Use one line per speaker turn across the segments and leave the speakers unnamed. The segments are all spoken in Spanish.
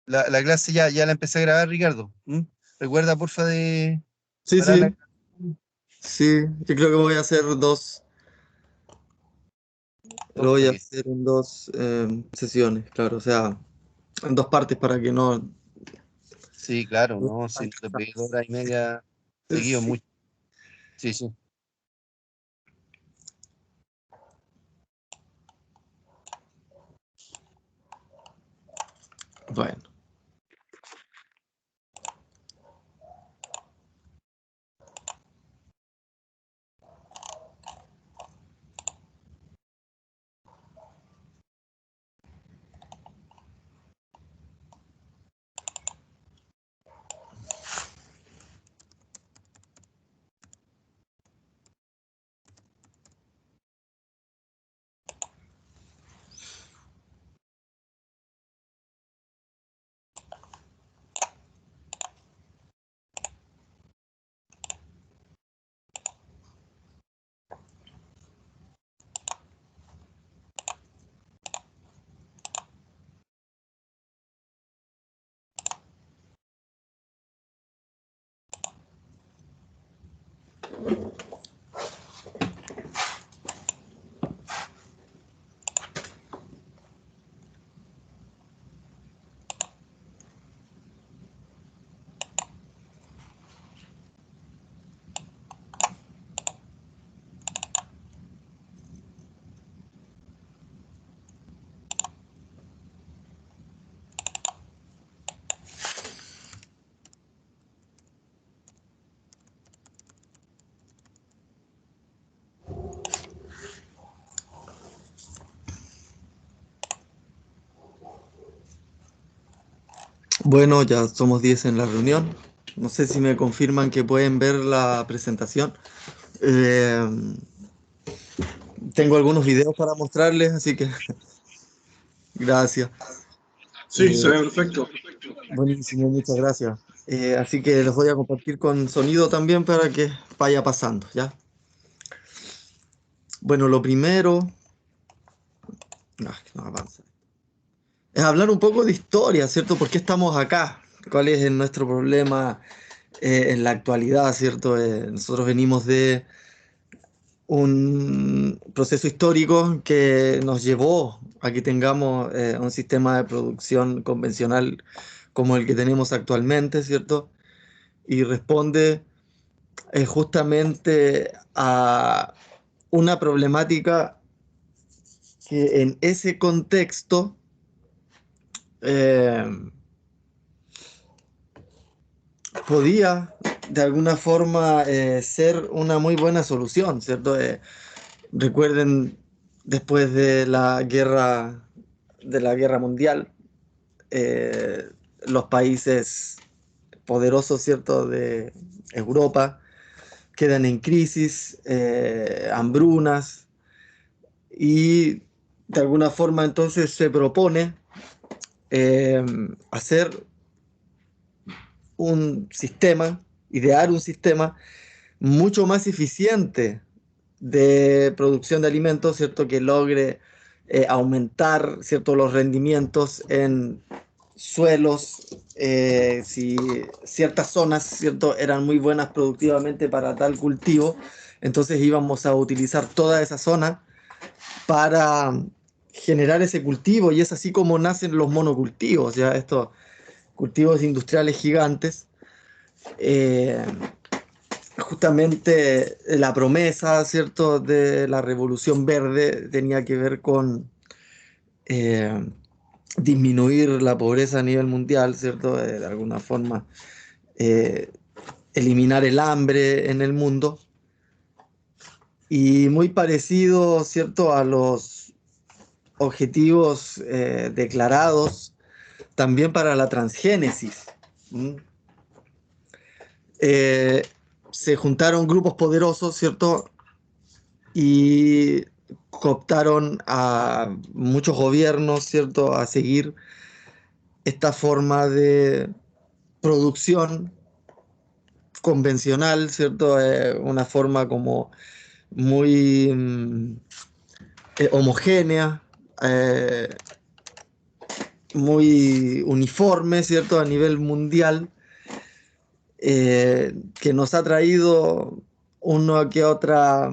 la clase ya la empecé a grabar, Ricardo. ¿Mm? Recuerda, porfa, de
Sí,
parar la...
sí, sí. Yo creo que voy a hacer lo
dos
voy a
toques.
hacer en dos sesiones, claro, o sea, en dos partes para que no...
Sí, claro, no, si no te pegué 2 horas y media seguido,
Sí.
mucho. Sí, sí.
Bueno. Bueno, ya somos 10 en la reunión. No sé si me confirman que pueden ver la presentación. Eh, Tengo algunos videos para mostrarles, así que gracias.
Sí, se
Eh,
ve perfecto.
Buenísimo, muchas gracias. Así que los voy a compartir con sonido también para que vaya pasando, ¿ya? Bueno, lo primero, que no avanza, es hablar un poco de historia, ¿cierto? ¿Por qué estamos acá? ¿Cuál es nuestro problema en la actualidad, ¿cierto? Nosotros venimos de un proceso histórico que nos llevó a que tengamos un sistema de producción convencional como el que tenemos actualmente, ¿cierto? Y responde justamente a una problemática que en ese contexto eh, podía de alguna forma ser una muy buena solución, ¿cierto? Recuerden, después de la guerra mundial, eh, los países poderosos, ¿cierto? De Europa quedan en crisis, hambrunas, y de alguna forma entonces se propone eh, hacer un sistema, idear un sistema mucho más eficiente de producción de alimentos, ¿cierto? Que logre aumentar, ¿cierto? Los rendimientos en suelos, si ciertas zonas, ¿cierto? Eran muy buenas productivamente para tal cultivo, entonces íbamos a utilizar toda esa zona para generar ese cultivo, y es así como nacen los monocultivos, ya estos cultivos industriales gigantes. eh, Justamente la promesa, ¿cierto?, de la Revolución Verde tenía que ver con eh, disminuir la pobreza a nivel mundial, ¿cierto? De alguna forma, eh, eliminar el hambre en el mundo, y muy parecido, ¿cierto?, a los objetivos declarados también para la transgénesis. ¿Mm? Eh, Se juntaron grupos poderosos, ¿cierto? Y cooptaron a muchos gobiernos, ¿cierto?, a seguir esta forma de producción convencional, ¿cierto? Una forma como muy homogénea, eh, muy uniforme, ¿cierto? A nivel mundial, que nos ha traído una que otra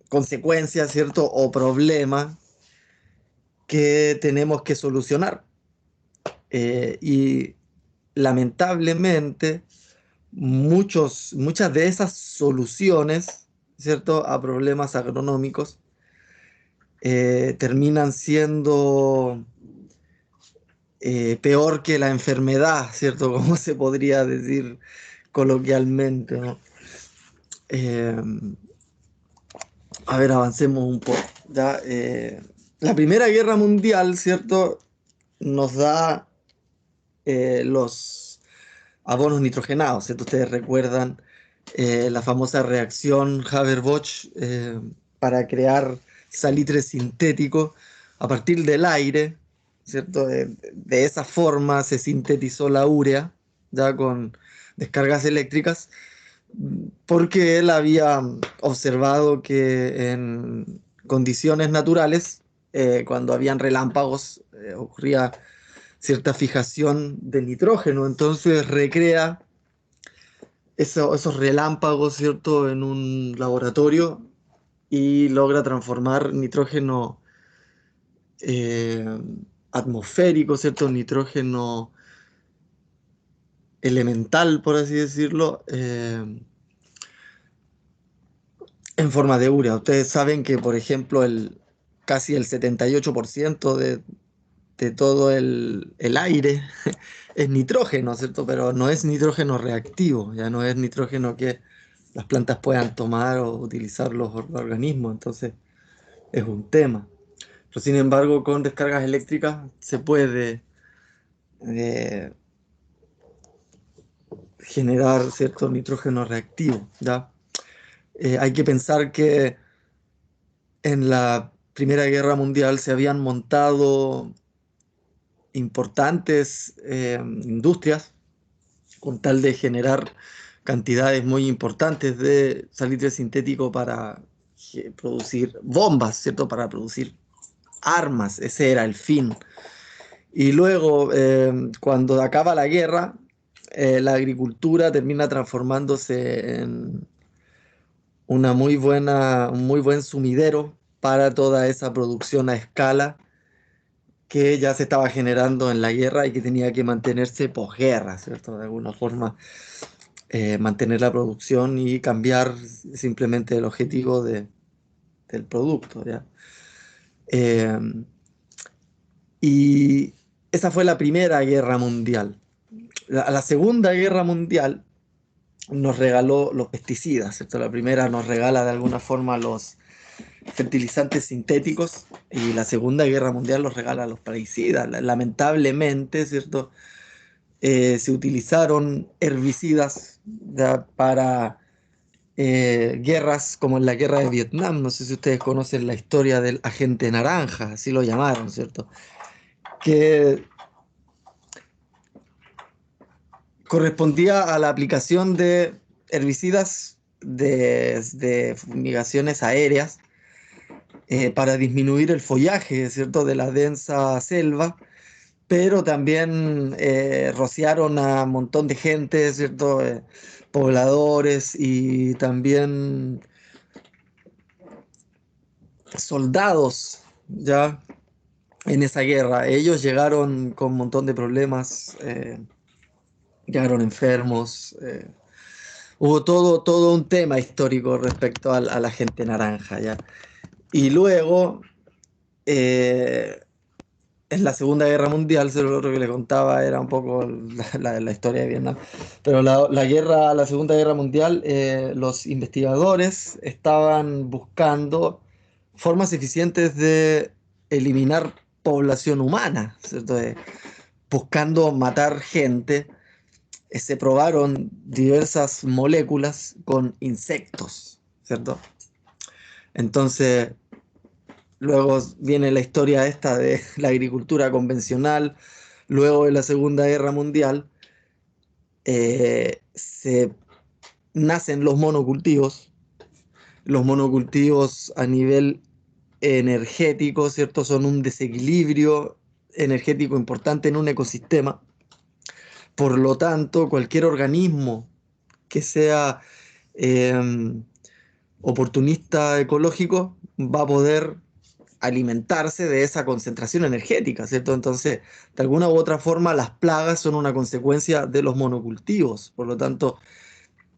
consecuencia, ¿cierto? O problema que tenemos que solucionar. Y lamentablemente, muchas de esas soluciones, ¿cierto? A problemas agronómicos terminan siendo peor que la enfermedad, ¿cierto? Como se podría decir coloquialmente, ¿no? Eh, a ver, avancemos un poco. ¿Ya? La Primera Guerra Mundial, ¿cierto? Nos da los abonos nitrogenados, ¿cierto? Ustedes recuerdan la famosa reacción Haber-Bosch para crear salitre sintético a partir del aire, ¿cierto? De esa forma se sintetizó la urea, ya con descargas eléctricas, porque él había observado que en condiciones naturales, cuando habían relámpagos, ocurría cierta fijación de nitrógeno, entonces recrea esos relámpagos, ¿cierto?, en un laboratorio y logra transformar nitrógeno eh, atmosférico, ¿cierto?, nitrógeno elemental, por así decirlo, en forma de urea. Ustedes saben que, por ejemplo, casi el 78% de todo el aire es nitrógeno, ¿cierto? Pero no es nitrógeno reactivo, ya no es nitrógeno que las plantas puedan tomar o utilizar los organismos, entonces es un tema. Pero sin embargo, con descargas eléctricas se puede eh, generar cierto nitrógeno reactivo, ¿ya? Hay que pensar que en la Primera Guerra Mundial se habían montado importantes industrias con tal de generar cantidades muy importantes de salitre sintético para producir bombas, ¿cierto? Para producir armas, ese era el fin. Y luego, cuando acaba la guerra, la agricultura termina transformándose en un muy buen sumidero para toda esa producción a escala que ya se estaba generando en la guerra y que tenía que mantenerse posguerra, ¿cierto? De alguna forma mantener la producción y cambiar simplemente el objetivo del producto, ¿ya? Eh, y esa fue la Primera Guerra Mundial. La Segunda Guerra Mundial nos regaló los pesticidas, ¿cierto? La primera nos regala de alguna forma los fertilizantes sintéticos y la Segunda Guerra Mundial nos regala los plaguicidas. Lamentablemente, ¿cierto? Se utilizaron herbicidas, ¿ya?, para guerras como en la guerra de Vietnam. No sé si ustedes conocen la historia del agente naranja, así lo llamaron, ¿cierto? Que correspondía a la aplicación de herbicidas de fumigaciones aéreas para disminuir el follaje, ¿cierto?, de la densa selva, pero también rociaron a un montón de gente, ¿cierto?, pobladores y también soldados, ya en esa guerra. Ellos llegaron con un montón de problemas, llegaron enfermos. Hubo todo un tema histórico respecto a la gente naranja, ¿ya? Y luego, eh, en la Segunda Guerra Mundial, lo otro que le contaba era un poco la historia de Vietnam, pero la Segunda Guerra Mundial, los investigadores estaban buscando formas eficientes de eliminar población humana, ¿cierto? Buscando matar gente. Se probaron diversas moléculas con insectos, ¿cierto? Entonces, luego viene la historia esta de la agricultura convencional. Luego de la Segunda Guerra Mundial, se nacen los monocultivos. Los monocultivos a nivel energético, ¿cierto? Son un desequilibrio energético importante en un ecosistema. Por lo tanto, cualquier organismo que sea oportunista ecológico va a poder alimentarse de esa concentración energética, ¿cierto? Entonces, de alguna u otra forma, las plagas son una consecuencia de los monocultivos. Por lo tanto,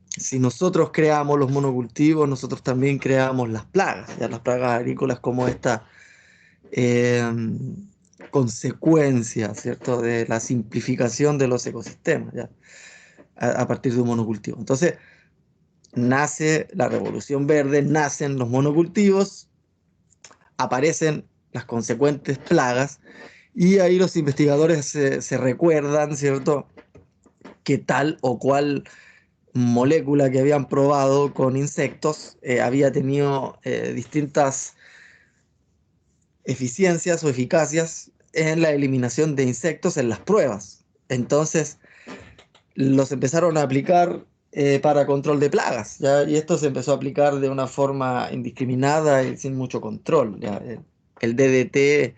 si nosotros creamos los monocultivos, nosotros también creamos las plagas, ya las plagas agrícolas como esta eh, consecuencia, ¿cierto? De la simplificación de los ecosistemas, ¿ya? A partir de un monocultivo. Entonces, nace la Revolución Verde, nacen los monocultivos, aparecen las consecuentes plagas, y ahí los investigadores se recuerdan, ¿cierto?, que tal o cual molécula que habían probado con insectos había tenido distintas eficiencias o eficacias en la eliminación de insectos en las pruebas. Entonces los empezaron a aplicar para control de plagas, ¿ya? Y esto se empezó a aplicar de una forma indiscriminada y sin mucho control, ¿ya? El DDT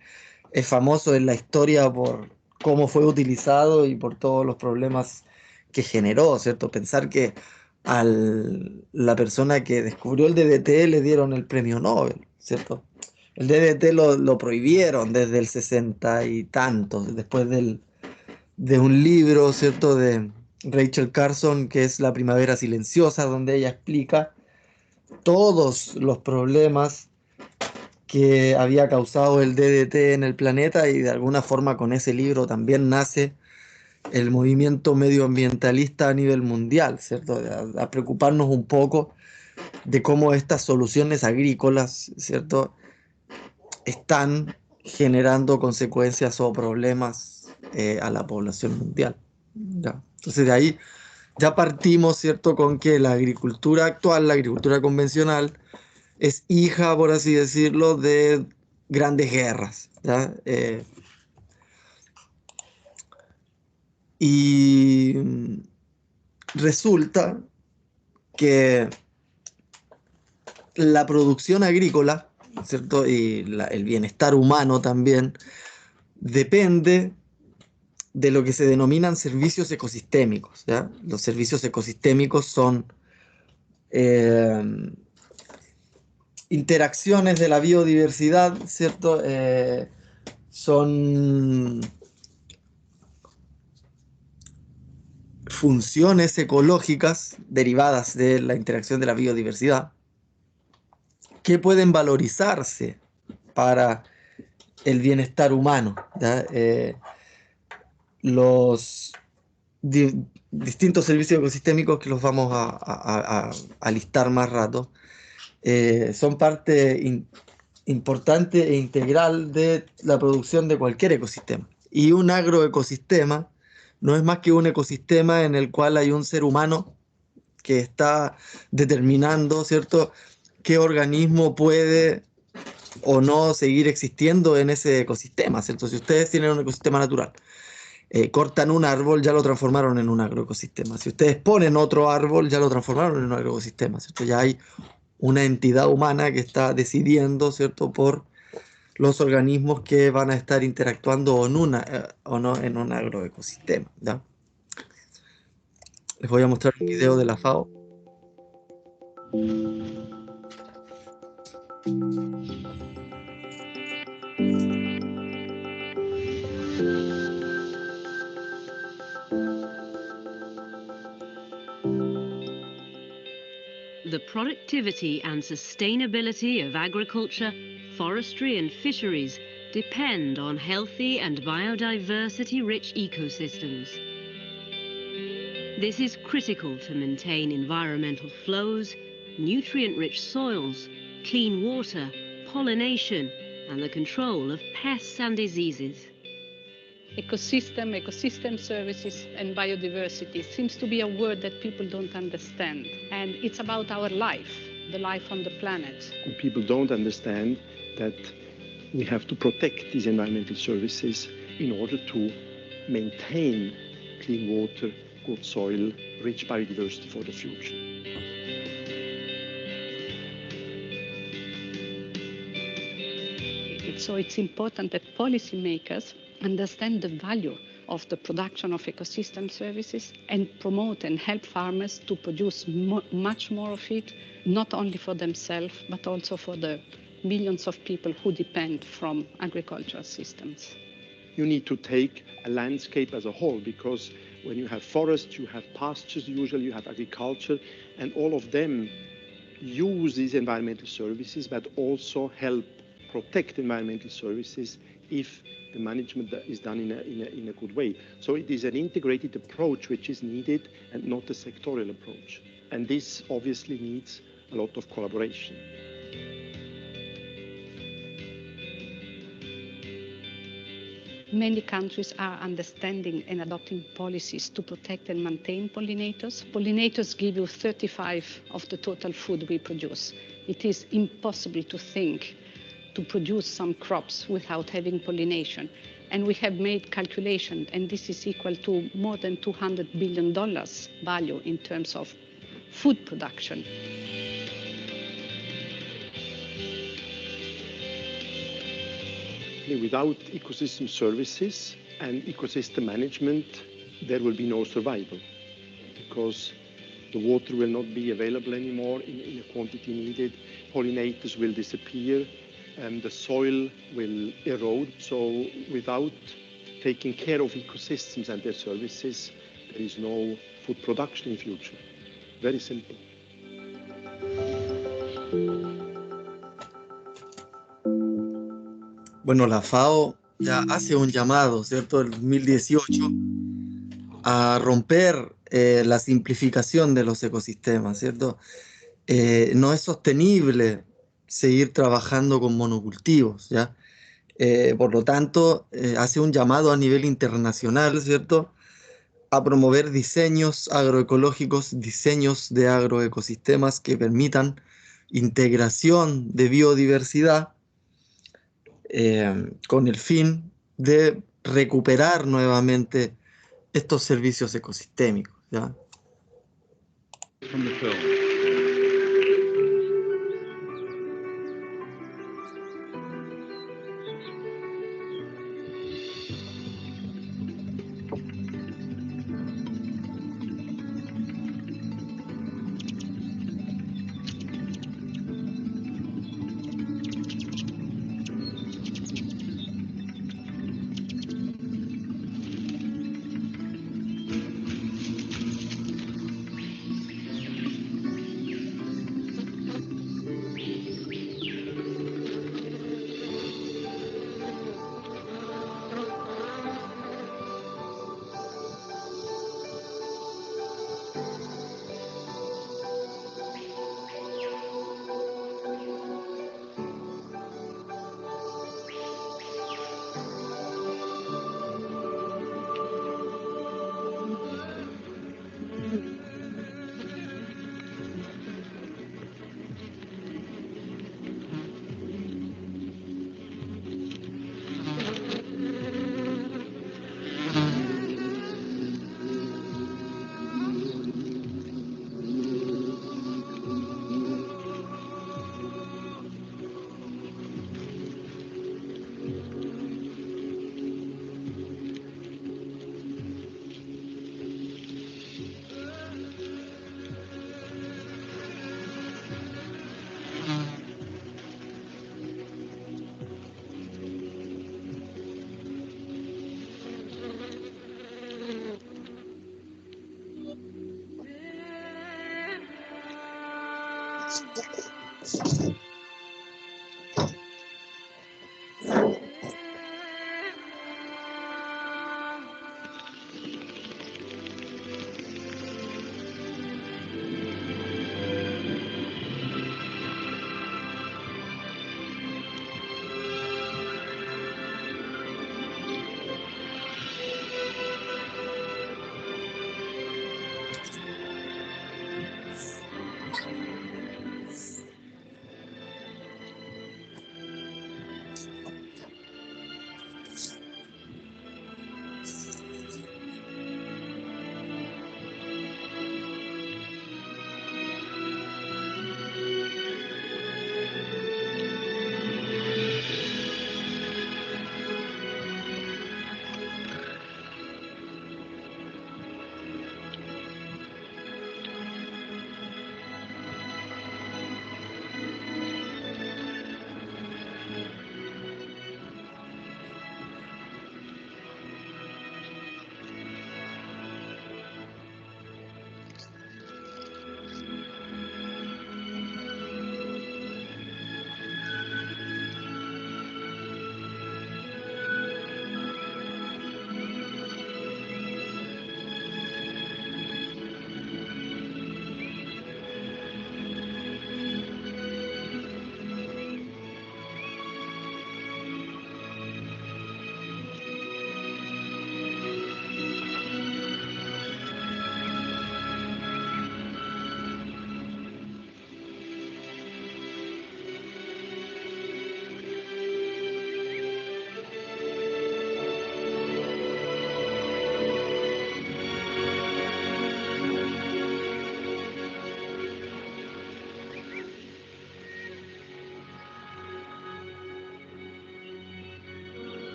es famoso en la historia por cómo fue utilizado y por todos los problemas que generó, ¿cierto? Pensar que a la persona que descubrió el DDT le dieron el premio Nobel, ¿cierto? El DDT lo prohibieron desde el 60 y tantos, después de un libro, ¿cierto?, de Rachel Carson, que es La Primavera Silenciosa, donde ella explica todos los problemas que había causado el DDT en el planeta, y de alguna forma con ese libro también nace el movimiento medioambientalista a nivel mundial, ¿cierto? A preocuparnos un poco de cómo estas soluciones agrícolas, ¿cierto?, están generando consecuencias o problemas a la población mundial. ¿Ya? Entonces de ahí ya partimos, ¿cierto?, con que la agricultura actual, la agricultura convencional, es hija, por así decirlo, de grandes guerras, ¿ya? Y resulta que la producción agrícola, ¿cierto?, y el bienestar humano también, depende de lo que se denominan servicios ecosistémicos, ¿ya? Los servicios ecosistémicos son eh, interacciones de la biodiversidad, ¿cierto? Son funciones ecológicas derivadas de la interacción de la biodiversidad que pueden valorizarse para el bienestar humano, ¿ya? Los distintos servicios ecosistémicos, que los vamos a listar más rato, son parte importante e integral de la producción de cualquier ecosistema. Y un agroecosistema no es más que un ecosistema en el cual hay un ser humano que está determinando, ¿cierto?, qué organismo puede o no seguir existiendo en ese ecosistema, ¿cierto? Si ustedes tienen un ecosistema natural, cortan un árbol, ya lo transformaron en un agroecosistema. Si ustedes ponen otro árbol, ya lo transformaron en un agroecosistema, ¿cierto? Ya hay una entidad humana que está decidiendo, ¿cierto?, por los organismos que van a estar interactuando o no en un agroecosistema, ¿ya? Les voy a mostrar un video de la FAO.
The productivity and sustainability of agriculture, forestry and fisheries depend on healthy and biodiversity-rich ecosystems. This is critical to maintain environmental flows, nutrient-rich soils, clean water, pollination, and the control of pests and diseases.
Ecosystem services, and biodiversity seems to be a word that people don't understand. And it's about our life, the life on the planet.
And people don't understand that we have to protect these environmental services in order to maintain clean water, good soil, rich biodiversity for the future.
So it's important that policymakers understand the value of the production of ecosystem services, and promote and help farmers to produce much more of it, not only for themselves, but also for the millions of people who depend from agricultural systems.
You need to take a landscape as a whole, because when you have forests, you have pastures, usually you have agriculture, and all of them use these environmental services, but also help protect environmental services if the management is done in a good way. So it is an integrated approach which is needed, and not a sectorial approach. And this obviously needs a lot of collaboration.
Many countries are understanding and adopting policies to protect and maintain pollinators. Pollinators give you 35% of the total food we produce. It is impossible to think to produce some crops without having pollination. And we have made calculation, and this is equal to more than $200 billion value in terms of food production.
Without ecosystem services and ecosystem management, there will be no survival, because the water will not be available anymore in a quantity needed, pollinators will disappear, and the soil will erode. So without taking care of ecosystems and their services, there is no food production in future. Very simple.
Bueno, la FAO ya hace un llamado, ¿cierto?, en 2018 a romper la simplificación de los ecosistemas, ¿cierto? No es sostenible seguir trabajando con monocultivos, ¿ya? Por lo tanto, hace un llamado a nivel internacional, ¿cierto?, a promover diseños agroecológicos, diseños de agroecosistemas que permitan integración de biodiversidad, con el fin de recuperar nuevamente estos servicios ecosistémicos, ¿ya?
From the film.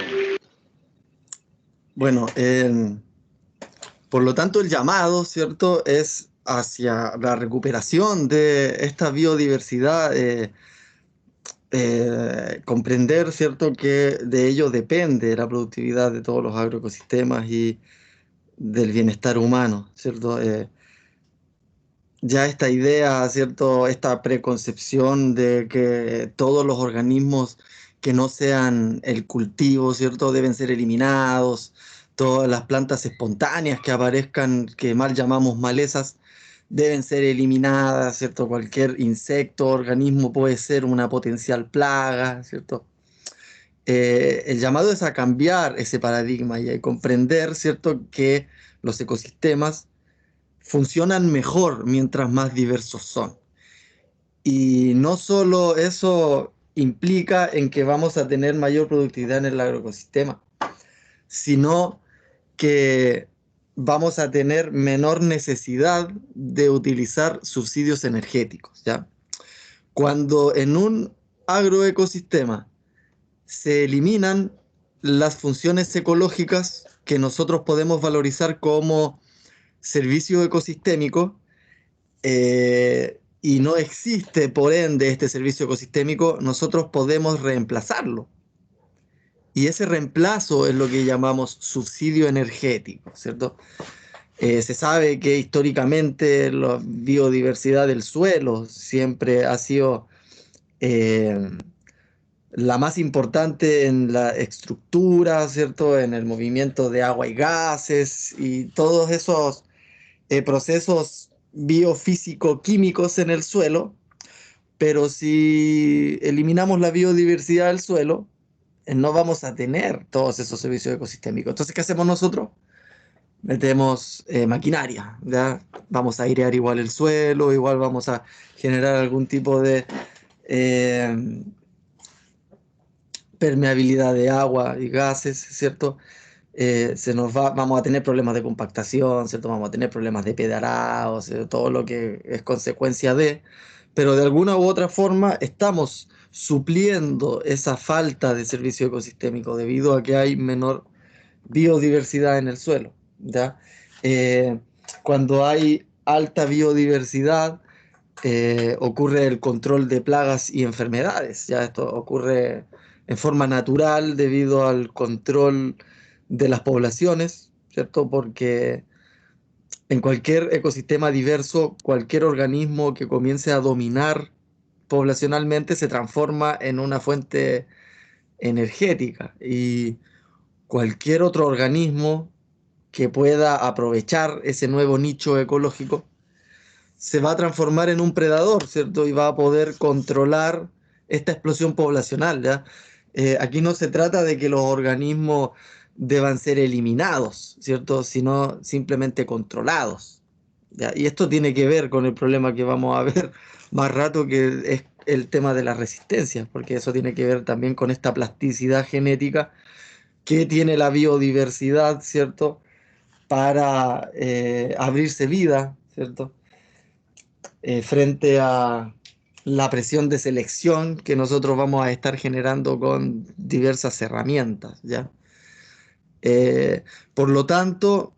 film.
Bueno, por lo tanto el llamado, ¿cierto?, es hacia la recuperación de esta biodiversidad, comprender, ¿cierto?, que de ello depende la productividad de todos los agroecosistemas y del bienestar humano, ¿cierto? Ya esta idea, ¿cierto?, esta preconcepción de que todos los organismos que no sean el cultivo, ¿cierto?, deben ser eliminados, todas las plantas espontáneas que aparezcan, que mal llamamos malezas, deben ser eliminadas, ¿cierto? Cualquier insecto, organismo puede ser una potencial plaga, ¿cierto? El llamado es a cambiar ese paradigma y a comprender, ¿cierto?, que los ecosistemas funcionan mejor mientras más diversos son. Y no solo eso implica en que vamos a tener mayor productividad en el agroecosistema, sino que vamos a tener menor necesidad de utilizar subsidios energéticos, ¿ya? Cuando en un agroecosistema se eliminan las funciones ecológicas que nosotros podemos valorizar como servicio ecosistémico, y no existe, por ende, este servicio ecosistémico, nosotros podemos reemplazarlo. Y ese reemplazo es lo que llamamos subsidio energético, ¿cierto? Se sabe que históricamente la biodiversidad del suelo siempre ha sido la más importante en la estructura, ¿cierto? En el movimiento de agua y gases y todos esos procesos biofísico-químicos en el suelo, pero si eliminamos la biodiversidad del suelo, no vamos a tener todos esos servicios ecosistémicos. Entonces, ¿qué hacemos nosotros? Metemos maquinaria, ¿ya? Vamos a airear igual el suelo, igual vamos a generar algún tipo de permeabilidad de agua y gases, ¿cierto? Vamos a tener problemas de compactación, ¿cierto? Vamos a tener problemas de pedarado, ¿cierto? Todo lo que es consecuencia de, pero de alguna u otra forma estamos supliendo esa falta de servicio ecosistémico debido a que hay menor biodiversidad en el suelo, ¿ya? Cuando hay alta biodiversidad, ocurre el control de plagas y enfermedades, ¿ya? Esto ocurre en forma natural debido al control de las poblaciones, ¿cierto? Porque en cualquier ecosistema diverso, cualquier organismo que comience a dominar poblacionalmente se transforma en una fuente energética y cualquier otro organismo que pueda aprovechar ese nuevo nicho ecológico se va a transformar en un predador, ¿cierto? Y va a poder controlar esta explosión poblacional, ¿ya? Aquí no se trata de que los organismos deban ser eliminados, ¿cierto? Sino simplemente controlados, ¿ya? Y esto tiene que ver con el problema que vamos a ver más rato, que es el tema de la resistencia, porque eso tiene que ver también con esta plasticidad genética que tiene la biodiversidad, ¿cierto? Para abrirse vida, ¿cierto? Frente a la presión de selección que nosotros vamos a estar generando con diversas herramientas, ¿ya? Por lo tanto,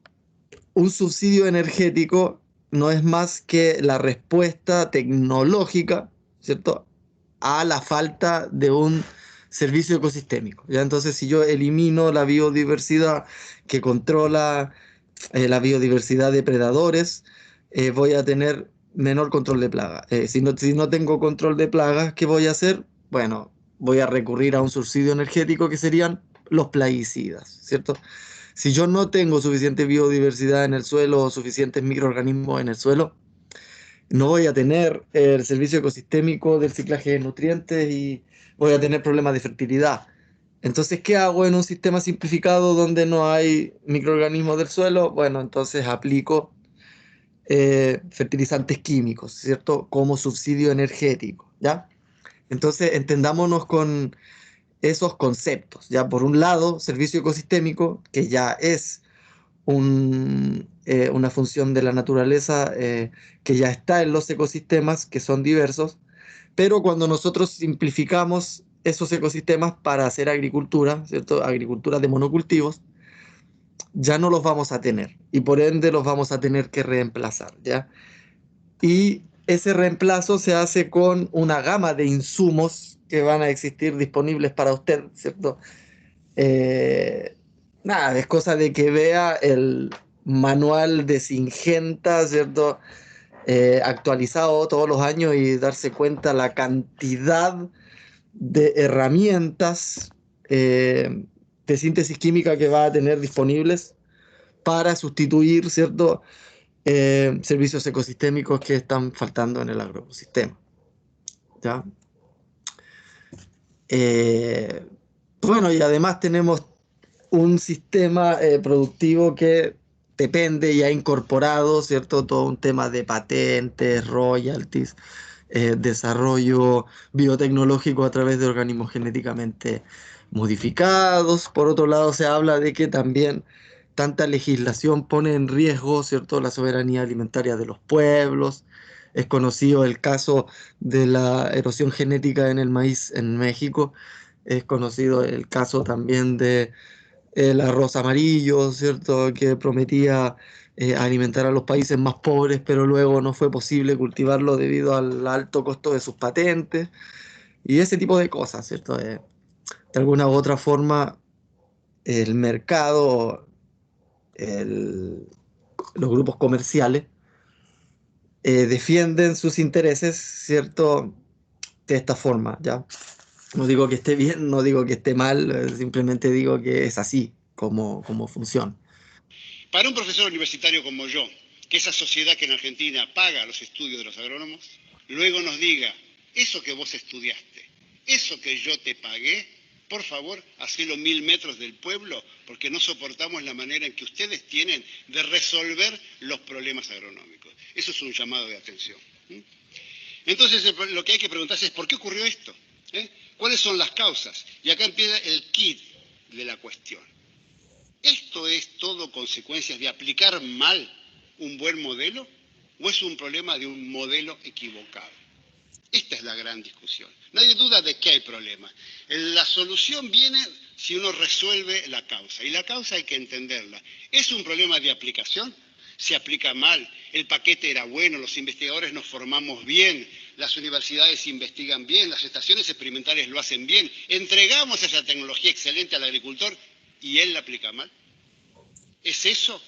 un subsidio energético no es más que la respuesta tecnológica, ¿cierto?, a la falta de un servicio ecosistémico, ¿ya? Entonces, si yo elimino la biodiversidad que controla la biodiversidad de predadores, voy a tener menor control de plagas. Si no tengo control de plagas, ¿qué voy a hacer? Bueno, voy a recurrir a un subsidio energético que serían los plaguicidas, ¿cierto? Si yo no tengo suficiente biodiversidad en el suelo o suficientes microorganismos en el suelo, no voy a tener el servicio ecosistémico del ciclaje de nutrientes y voy a tener problemas de fertilidad. Entonces, ¿qué hago en un sistema simplificado donde no hay microorganismos del suelo? Bueno, entonces aplico fertilizantes químicos, ¿cierto? Como subsidio energético, ¿ya? Entonces, entendámonos con esos conceptos, ¿ya? Por un lado, servicio ecosistémico, que ya es una función de la naturaleza que ya está en los ecosistemas, que son diversos, pero cuando nosotros simplificamos esos ecosistemas para hacer agricultura, ¿cierto? Agricultura de monocultivos, ya no los vamos a tener y por ende los vamos a tener que reemplazar, ¿ya? Y ese reemplazo se hace con una gama de insumos que van a existir disponibles para usted, ¿cierto? Nada, es cosa de que vea el manual de Syngenta, ¿cierto? Actualizado todos los años y darse cuenta la cantidad de herramientas de síntesis química que va a tener disponibles para sustituir, ¿cierto? Servicios ecosistémicos que están faltando en el agroecosistema. ¿Ya? Bueno, y además tenemos un sistema productivo que depende y ha incorporado, ¿cierto? Todo un tema de patentes, royalties, desarrollo biotecnológico a través de organismos genéticamente modificados. Por otro lado, se habla de que también tanta legislación pone en riesgo, ¿cierto?, la soberanía alimentaria de los pueblos. Es conocido el caso de la erosión genética en el maíz en México. Es conocido el caso también de el arroz amarillo, ¿cierto?, que prometía alimentar a los países más pobres, pero luego no fue posible cultivarlo debido al alto costo de sus patentes y ese tipo de cosas, ¿cierto? De alguna u otra forma, el mercado, los grupos comerciales defienden sus intereses, ¿cierto?, de esta forma, ¿ya? No digo que esté bien, no digo que esté mal, simplemente digo que es así como funciona.
Para un profesor universitario como yo, que esa sociedad que en Argentina paga los estudios de los agrónomos, luego nos diga, eso que vos estudiaste, eso que yo te pagué, por favor, hacelo 1000 metros del pueblo, porque no soportamos la manera en que ustedes tienen de resolver los problemas agronómicos. Eso es un llamado de atención. Entonces, lo que hay que preguntarse es, ¿por qué ocurrió esto? ¿Cuáles son las causas? Y acá empieza el kit de la cuestión. ¿Esto es todo consecuencias de aplicar mal un buen modelo o es un problema de un modelo equivocado? Esta es la gran discusión. Nadie duda de que hay problemas. La solución viene si uno resuelve la causa. Y la causa hay que entenderla. ¿Es un problema de aplicación? Se aplica mal. El paquete era bueno, los investigadores nos formamos bien, las universidades investigan bien, las estaciones experimentales lo hacen bien. Entregamos esa tecnología excelente al agricultor y él la aplica mal. ¿Es eso?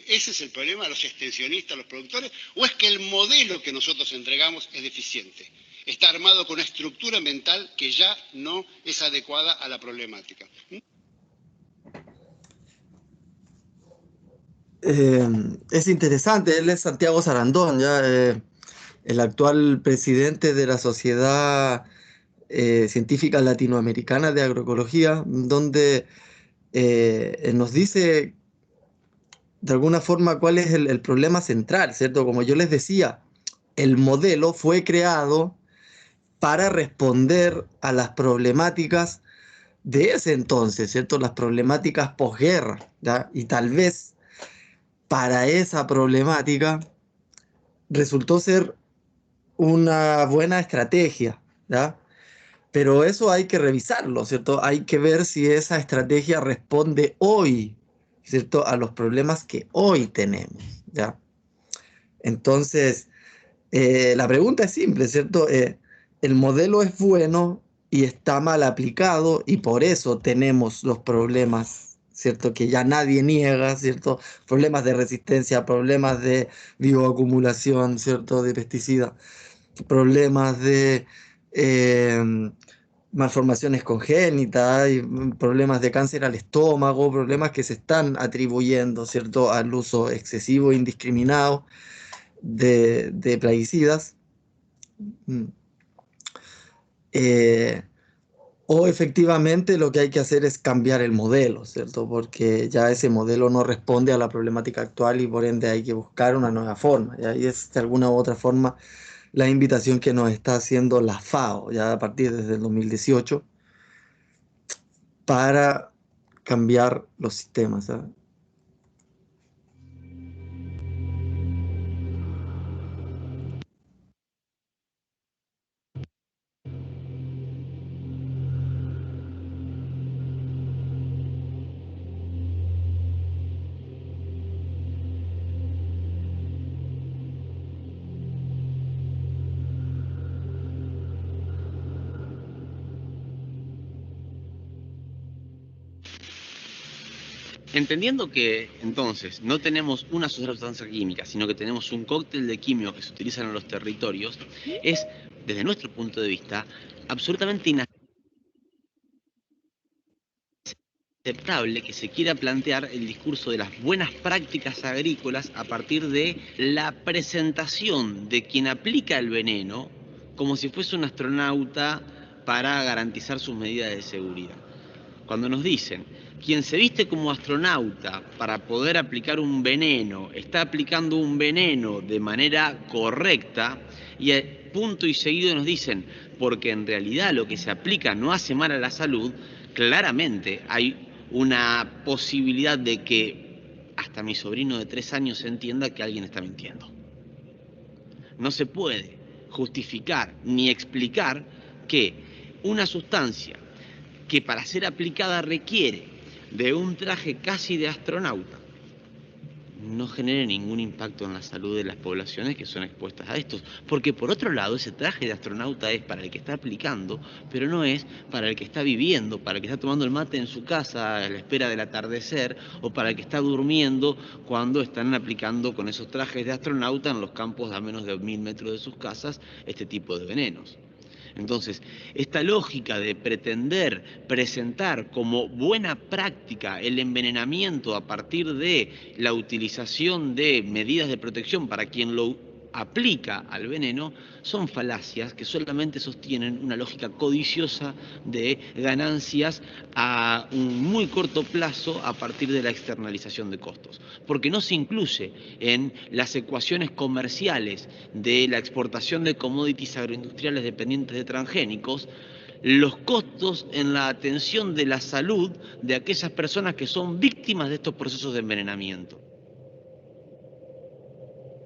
¿Ese es el problema de los extensionistas, los productores? ¿O es que el modelo que nosotros entregamos es deficiente? Está armado con una estructura mental que ya no es adecuada a la problemática.
Es interesante, él es Santiago Sarandón, ya, el actual presidente de la Sociedad Científica Latinoamericana de Agroecología, donde nos dice de alguna forma cuál es el problema central, ¿cierto? Como yo les decía, el modelo fue creado para responder a las problemáticas de ese entonces, ¿cierto? Las problemáticas posguerra, ¿ya? Y tal vez para esa problemática resultó ser una buena estrategia, ¿ya? Pero eso hay que revisarlo, ¿cierto? Hay que ver si esa estrategia responde hoy, ¿cierto?, a los problemas que hoy tenemos, ¿ya? Entonces, la pregunta es simple, ¿cierto? El modelo es bueno y está mal aplicado y por eso tenemos los problemas, ¿cierto?, que ya nadie niega, ¿cierto? Problemas de resistencia, problemas de bioacumulación, ¿cierto?, de pesticidas, problemas de malformaciones congénitas, y problemas de cáncer al estómago, problemas que se están atribuyendo, ¿cierto?, al uso excesivo e indiscriminado de plaguicidas. O efectivamente lo que hay que hacer es cambiar el modelo, ¿cierto? Porque ya ese modelo no responde a la problemática actual y por ende hay que buscar una nueva forma. ¿Ya? Y es de alguna u otra forma la invitación que nos está haciendo la FAO, ya a partir desde el 2018, para cambiar los sistemas, ¿sabes?
Entendiendo que, entonces, no tenemos una sola sustancia química, sino que tenemos un cóctel de químicos que se utilizan en los territorios, es, desde nuestro punto de vista, absolutamente inaceptable que se quiera plantear el discurso de las buenas prácticas agrícolas a partir de la presentación de quien aplica el veneno como si fuese un astronauta para garantizar sus medidas de seguridad. Cuando nos dicen, quien se viste como astronauta para poder aplicar un veneno, está aplicando un veneno de manera correcta, y punto y seguido nos dicen, porque en realidad lo que se aplica no hace mal a la salud, claramente hay una posibilidad de que hasta mi sobrino de 3 años entienda que alguien está mintiendo. No se puede justificar ni explicar que una sustancia que para ser aplicada requiere de un traje casi de astronauta, no genere ningún impacto en la salud de las poblaciones que son expuestas a estos. Porque por otro lado, ese traje de astronauta es para el que está aplicando, pero no es para el que está viviendo, para el que está tomando el mate en su casa a la espera del atardecer, o para el que está durmiendo cuando están aplicando con esos trajes de astronauta en los campos a menos de 1000 metros de sus casas este tipo de venenos. Entonces, esta lógica de pretender presentar como buena práctica el envenenamiento a partir de la utilización de medidas de protección para quien lo aplica al veneno, son falacias que solamente sostienen una lógica codiciosa de ganancias a un muy corto plazo a partir de la externalización de costos, porque no se incluye en las ecuaciones comerciales de la exportación de commodities agroindustriales dependientes de transgénicos los costos en la atención de la salud de aquellas personas que son víctimas de estos procesos de envenenamiento.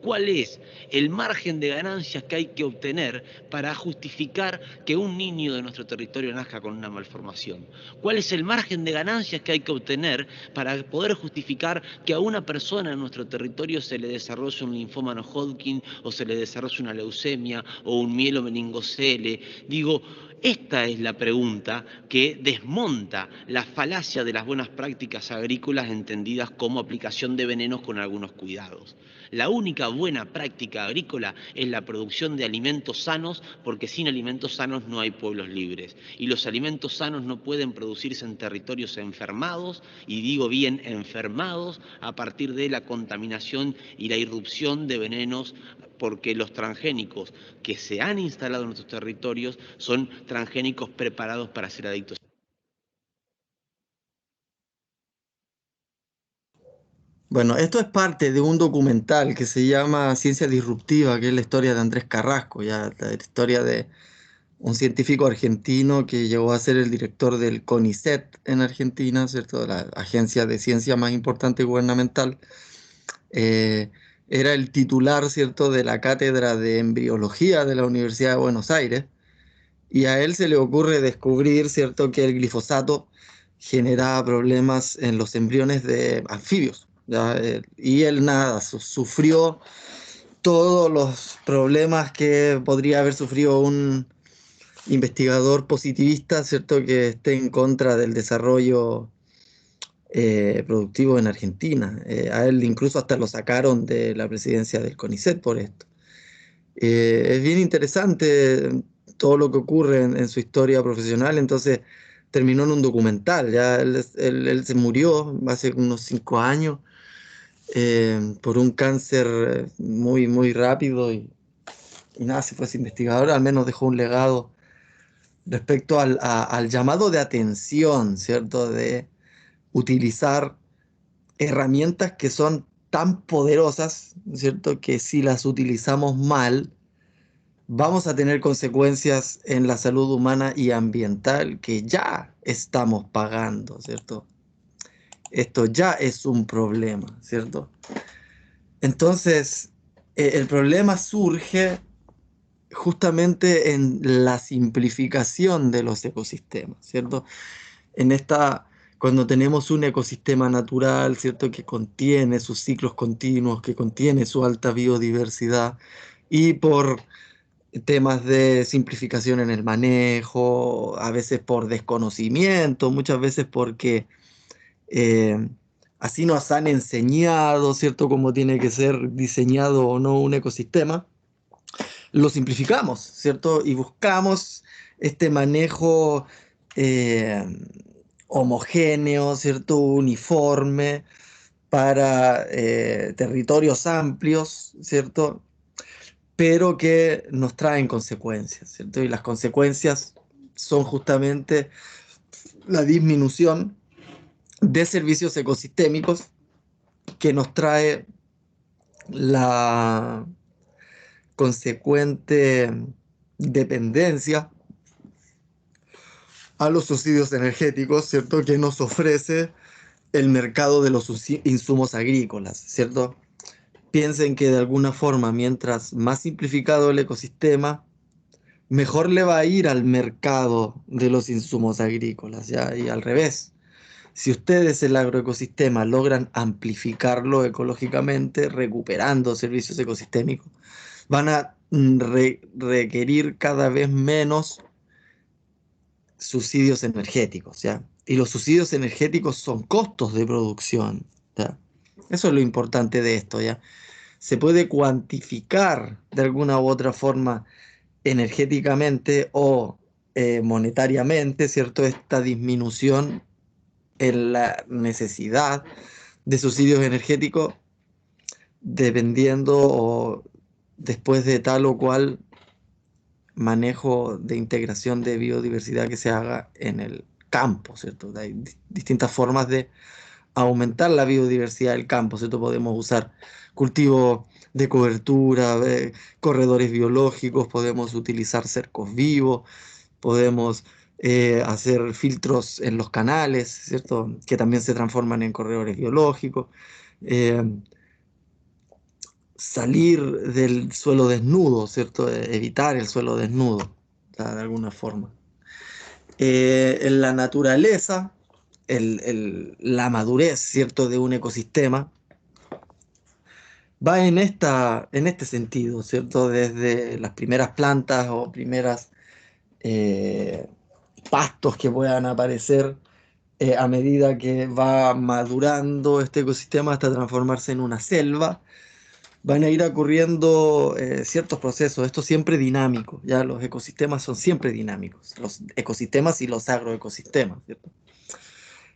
¿Cuál es el margen de ganancias que hay que obtener para justificar que un niño de nuestro territorio nazca con una malformación? ¿Cuál es el margen de ganancias que hay que obtener para poder justificar que a una persona en nuestro territorio se le desarrolle un linfoma no Hodgkin o se le desarrolle una leucemia o un mielomeningocele? Digo, esta es la pregunta que desmonta la falacia de las buenas prácticas agrícolas entendidas como aplicación de venenos con algunos cuidados. La única buena práctica agrícola es la producción de alimentos sanos, porque sin alimentos sanos no hay pueblos libres. Y los alimentos sanos no pueden producirse en territorios enfermados, y digo bien enfermados, a partir de la contaminación y la irrupción de venenos, porque los transgénicos que se han instalado en nuestros territorios son transgénicos preparados para ser adictos.
Bueno, esto es parte de un documental que se llama Ciencia Disruptiva, que es la historia de Andrés Carrasco, ya la historia de un científico argentino que llegó a ser el director del CONICET en Argentina, ¿cierto? La agencia de ciencia más importante gubernamental. Era el titular, ¿cierto?, de la cátedra de embriología de la Universidad de Buenos Aires, y a él se le ocurre descubrir, ¿cierto?, que el glifosato generaba problemas en los embriones de anfibios, ¿ya? Y él nada, sufrió todos los problemas que podría haber sufrido un investigador positivista, ¿cierto?, que esté en contra del desarrollo productivo en Argentina. A él incluso hasta lo sacaron de la presidencia del CONICET por esto. Es bien interesante todo lo que ocurre en su historia profesional, entonces terminó en un documental. Ya él se murió hace unos 5 años por un cáncer muy, muy rápido, y nada, se fue ese investigador, al menos dejó un legado respecto al llamado de atención, ¿cierto?, de utilizar herramientas que son tan poderosas, ¿cierto?, que si las utilizamos mal, vamos a tener consecuencias en la salud humana y ambiental que ya estamos pagando, ¿cierto? Esto ya es un problema, ¿cierto? Entonces, el problema surge justamente en la simplificación de los ecosistemas, ¿cierto? Cuando tenemos un ecosistema natural, ¿cierto?, que contiene sus ciclos continuos, que contiene su alta biodiversidad, y por temas de simplificación en el manejo, a veces por desconocimiento, muchas veces porque así nos han enseñado, ¿cierto?, cómo tiene que ser diseñado o no un ecosistema, lo simplificamos, ¿cierto? Y buscamos este manejo homogéneo, ¿cierto?, uniforme para territorios amplios, ¿cierto?, pero que nos traen consecuencias, ¿cierto? Y las consecuencias son justamente la disminución de servicios ecosistémicos que nos trae la consecuente dependencia a los subsidios energéticos, ¿cierto?, que nos ofrece el mercado de los insumos agrícolas, ¿cierto? Piensen que de alguna forma, mientras más simplificado el ecosistema, mejor le va a ir al mercado de los insumos agrícolas, ¿ya? Y al revés. Si ustedes el agroecosistema logran amplificarlo ecológicamente, recuperando servicios ecosistémicos, van a requerir cada vez menos subsidios energéticos, ¿ya? Y los subsidios energéticos son costos de producción, ¿ya? Eso es lo importante de esto, ¿ya? Se puede cuantificar de alguna u otra forma energéticamente o monetariamente, ¿cierto?, esta disminución en la necesidad de subsidios energéticos dependiendo o después de tal o cual manejo de integración de biodiversidad que se haga en el campo, ¿cierto? Hay distintas formas de aumentar la biodiversidad del campo, ¿cierto? Podemos usar cultivos de cobertura, corredores biológicos, podemos utilizar cercos vivos, podemos hacer filtros en los canales, ¿cierto?, que también se transforman en corredores biológicos, salir del suelo desnudo, ¿cierto?, evitar el suelo desnudo, ¿tá?, de alguna forma. En la naturaleza, la madurez, ¿cierto?, de un ecosistema va en este sentido, ¿cierto?, desde las primeras plantas o primeras pastos que puedan aparecer a medida que va madurando este ecosistema hasta transformarse en una selva. Van a ir ocurriendo ciertos procesos, esto siempre dinámico, ya los ecosistemas son siempre dinámicos, los ecosistemas y los agroecosistemas, ¿cierto?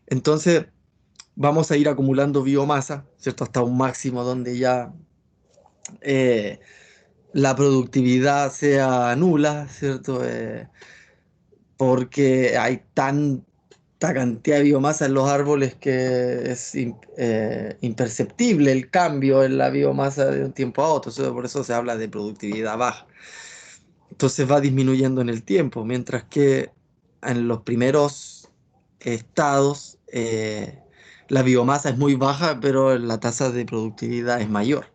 Entonces vamos a ir acumulando biomasa, ¿cierto?, hasta un máximo donde ya la productividad sea nula, ¿cierto?, porque hay tanta cantidad de biomasa en los árboles que es imperceptible el cambio en la biomasa de un tiempo a otro. Por eso se habla de productividad baja. Entonces va disminuyendo en el tiempo, mientras que en los primeros estados la biomasa es muy baja, pero la tasa de productividad es mayor.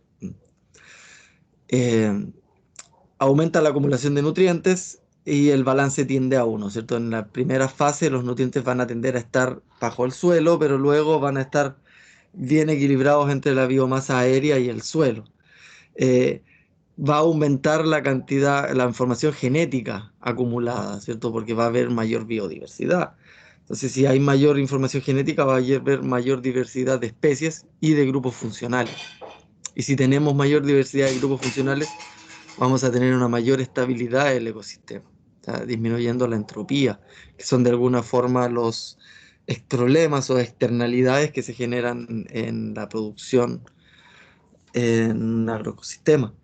Aumenta la acumulación de nutrientes y el balance tiende a 1, ¿cierto? En la primera fase los nutrientes van a tender a estar bajo el suelo, pero luego van a estar bien equilibrados entre la biomasa aérea y el suelo. Va a aumentar la cantidad, la información genética acumulada, ¿cierto? Porque va a haber mayor biodiversidad. Entonces, si hay mayor información genética, va a haber mayor diversidad de especies y de grupos funcionales. Y si tenemos mayor diversidad de grupos funcionales, vamos a tener una mayor estabilidad del ecosistema, ¿tá?, disminuyendo la entropía, que son de alguna forma los problemas o externalidades que se generan en la producción en un agroecosistema.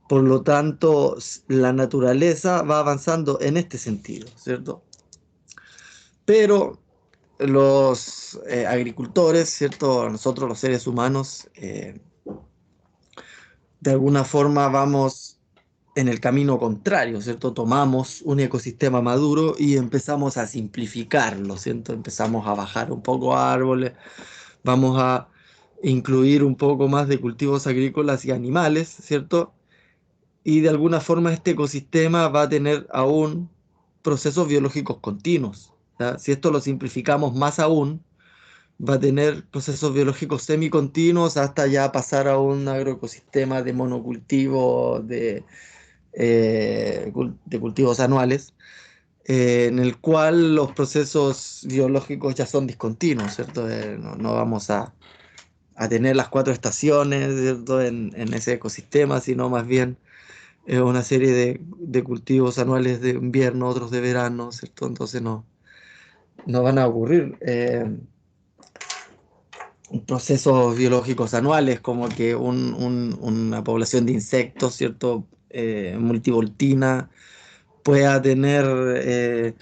Por lo tanto, la naturaleza va avanzando en este sentido, ¿cierto? Pero los agricultores, ¿cierto?, nosotros los seres humanos, de alguna forma vamos en el camino contrario, ¿cierto? Tomamos un ecosistema maduro y empezamos a simplificarlo, ¿cierto? Empezamos a bajar un poco árboles, vamos a incluir un poco más de cultivos agrícolas y animales, ¿cierto? Y de alguna forma este ecosistema va a tener aún procesos biológicos continuos, ¿ya? Si esto lo simplificamos más aún, va a tener procesos biológicos semicontinuos hasta ya pasar a un agroecosistema de monocultivo, de cultivos anuales, en el cual los procesos biológicos ya son discontinuos, ¿cierto? No vamos a tener las 4 estaciones, ¿cierto? En ese ecosistema, sino más bien una serie de cultivos anuales de invierno, otros de verano, ¿cierto? Entonces no van a ocurrir procesos biológicos anuales como que una población de insectos, ¿cierto? Multivoltina pueda tener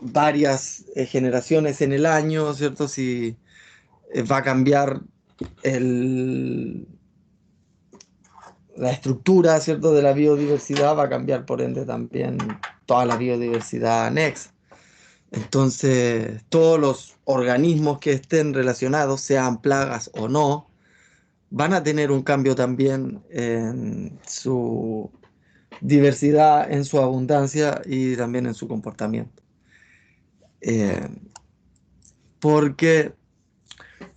varias generaciones en el año, ¿cierto? Si va a cambiar la estructura, ¿cierto?, de la biodiversidad, va a cambiar por ende también toda la biodiversidad anexa. Entonces, todos los organismos que estén relacionados, sean plagas o no, van a tener un cambio también en su diversidad, en su abundancia y también en su comportamiento. Porque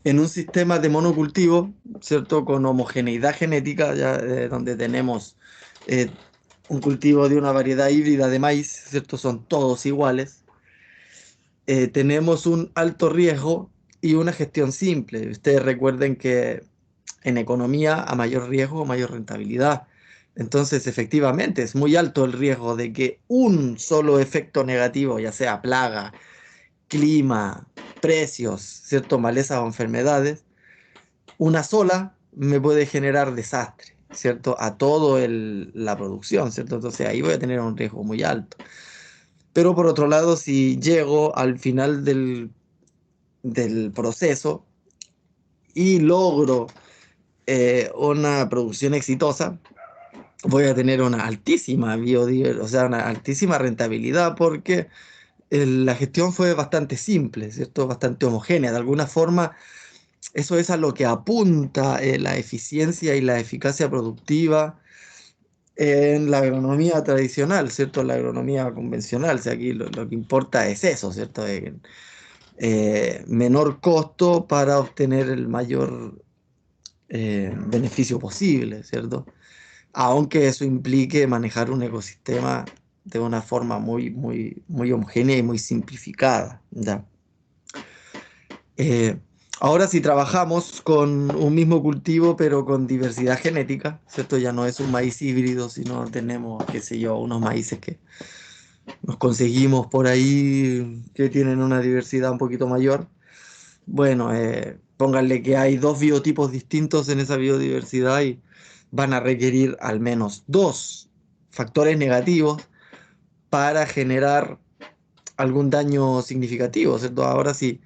en un sistema de monocultivo, ¿cierto?, con homogeneidad genética, ya, donde tenemos un cultivo de una variedad híbrida de maíz, ¿cierto?, son todos iguales, tenemos un alto riesgo y una gestión simple. Ustedes recuerden que en economía, a mayor riesgo, mayor rentabilidad. Entonces, efectivamente, es muy alto el riesgo de que un solo efecto negativo, ya sea plaga, clima, precios, ¿cierto?, malezas o enfermedades, una sola me puede generar desastre, ¿cierto?, a toda la producción, ¿cierto? Entonces ahí voy a tener un riesgo muy alto. Pero por otro lado, si llego al final del proceso y logro una producción exitosa, voy a tener una altísima biodiversidad, o sea, una altísima rentabilidad, porque la gestión fue bastante simple, ¿cierto? Bastante homogénea. De alguna forma, eso es a lo que apunta la eficiencia y la eficacia productiva en la agronomía tradicional, ¿cierto? La agronomía convencional. O sea, aquí lo que importa es eso, ¿cierto? Menor costo para obtener el mayor beneficio posible, ¿cierto? Aunque eso implique manejar un ecosistema de una forma muy, muy, muy homogénea y muy simplificada, ¿ya? Ahora, si trabajamos con un mismo cultivo, pero con diversidad genética, ¿cierto? Ya no es un maíz híbrido, sino tenemos, qué sé yo, unos maíces que nos conseguimos por ahí que tienen una diversidad un poquito mayor. Bueno, pónganle que hay 2 biotipos distintos en esa biodiversidad y van a requerir al menos 2 factores negativos para generar algún daño significativo, ¿cierto? Ahora si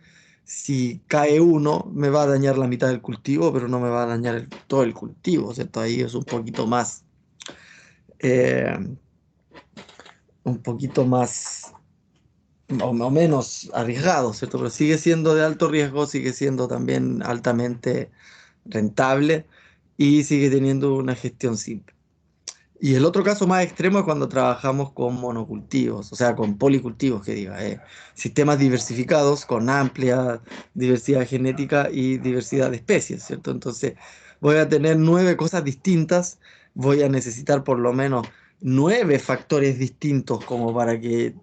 cae uno, me va a dañar la mitad del cultivo, pero no me va a dañar todo el cultivo, ¿cierto? Ahí es eh, un poquito más o menos arriesgado, ¿cierto? Pero sigue siendo de alto riesgo, sigue siendo también altamente rentable y sigue teniendo una gestión simple. Y el otro caso más extremo es cuando trabajamos con monocultivos, o sea, con policultivos, que diga, sistemas diversificados con amplia diversidad genética y diversidad de especies, ¿cierto? Entonces, voy a tener 9 cosas distintas, voy a necesitar por lo menos 9 factores distintos como para que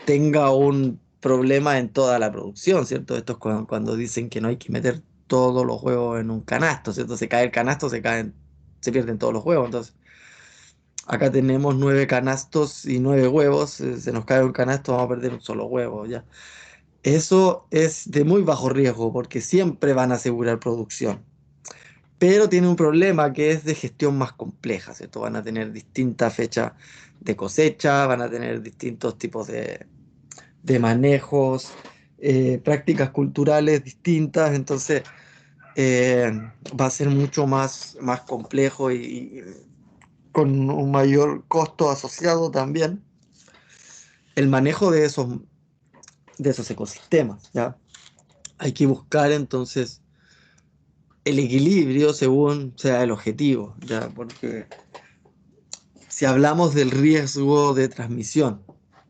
tenga un problema en toda la producción, ¿cierto? Esto es cuando dicen que no hay que meter todos los huevos en un canasto, ¿cierto? Se cae el canasto, se pierden todos los huevos. Entonces, acá tenemos 9 canastos y 9 huevos, se nos cae un canasto, vamos a perder un solo huevo, ¿ya? Eso es de muy bajo riesgo porque siempre van a asegurar producción. Pero tiene un problema que es de gestión más compleja, ¿cierto? Van a tener distintas fechas de cosecha, van a tener distintos tipos de manejos, prácticas culturales distintas, entonces va a ser mucho más complejo y con un mayor costo asociado también el manejo de esos ecosistemas, ¿ya? Hay que buscar entonces el equilibrio según sea el objetivo, ¿ya? Porque si hablamos del riesgo de transmisión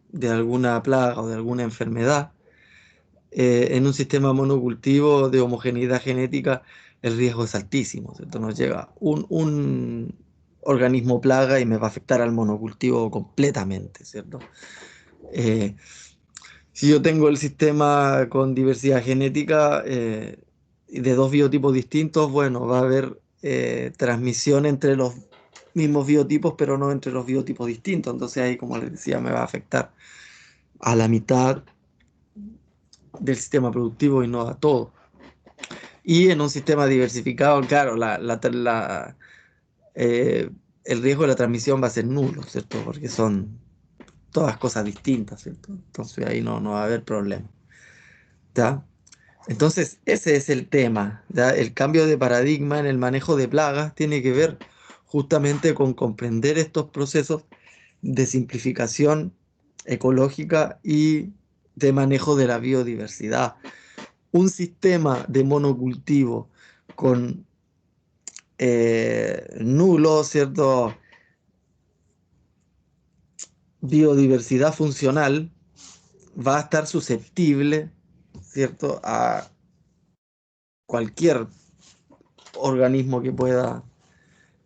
de alguna plaga o de alguna enfermedad, en un sistema monocultivo de homogeneidad genética, el riesgo es altísimo, ¿cierto? Nos llega un organismo plaga y me va a afectar al monocultivo completamente, ¿cierto? Si yo tengo el sistema con diversidad genética de dos biotipos distintos, bueno, va a haber transmisión entre los mismos biotipos, pero no entre los biotipos distintos. Entonces ahí, como les decía, me va a afectar a la mitad del sistema productivo y no a todo. Y en un sistema diversificado, claro, el riesgo de la transmisión va a ser nulo, ¿cierto? Porque son todas cosas distintas, ¿cierto? Entonces ahí no va a haber problema. ¿Ya? Entonces ese es el tema, ¿ya? El cambio de paradigma en el manejo de plagas tiene que ver justamente con comprender estos procesos de simplificación ecológica y de manejo de la biodiversidad. Un sistema de monocultivo con nulo, ¿cierto?, biodiversidad funcional va a estar susceptible, ¿cierto?, a cualquier organismo que pueda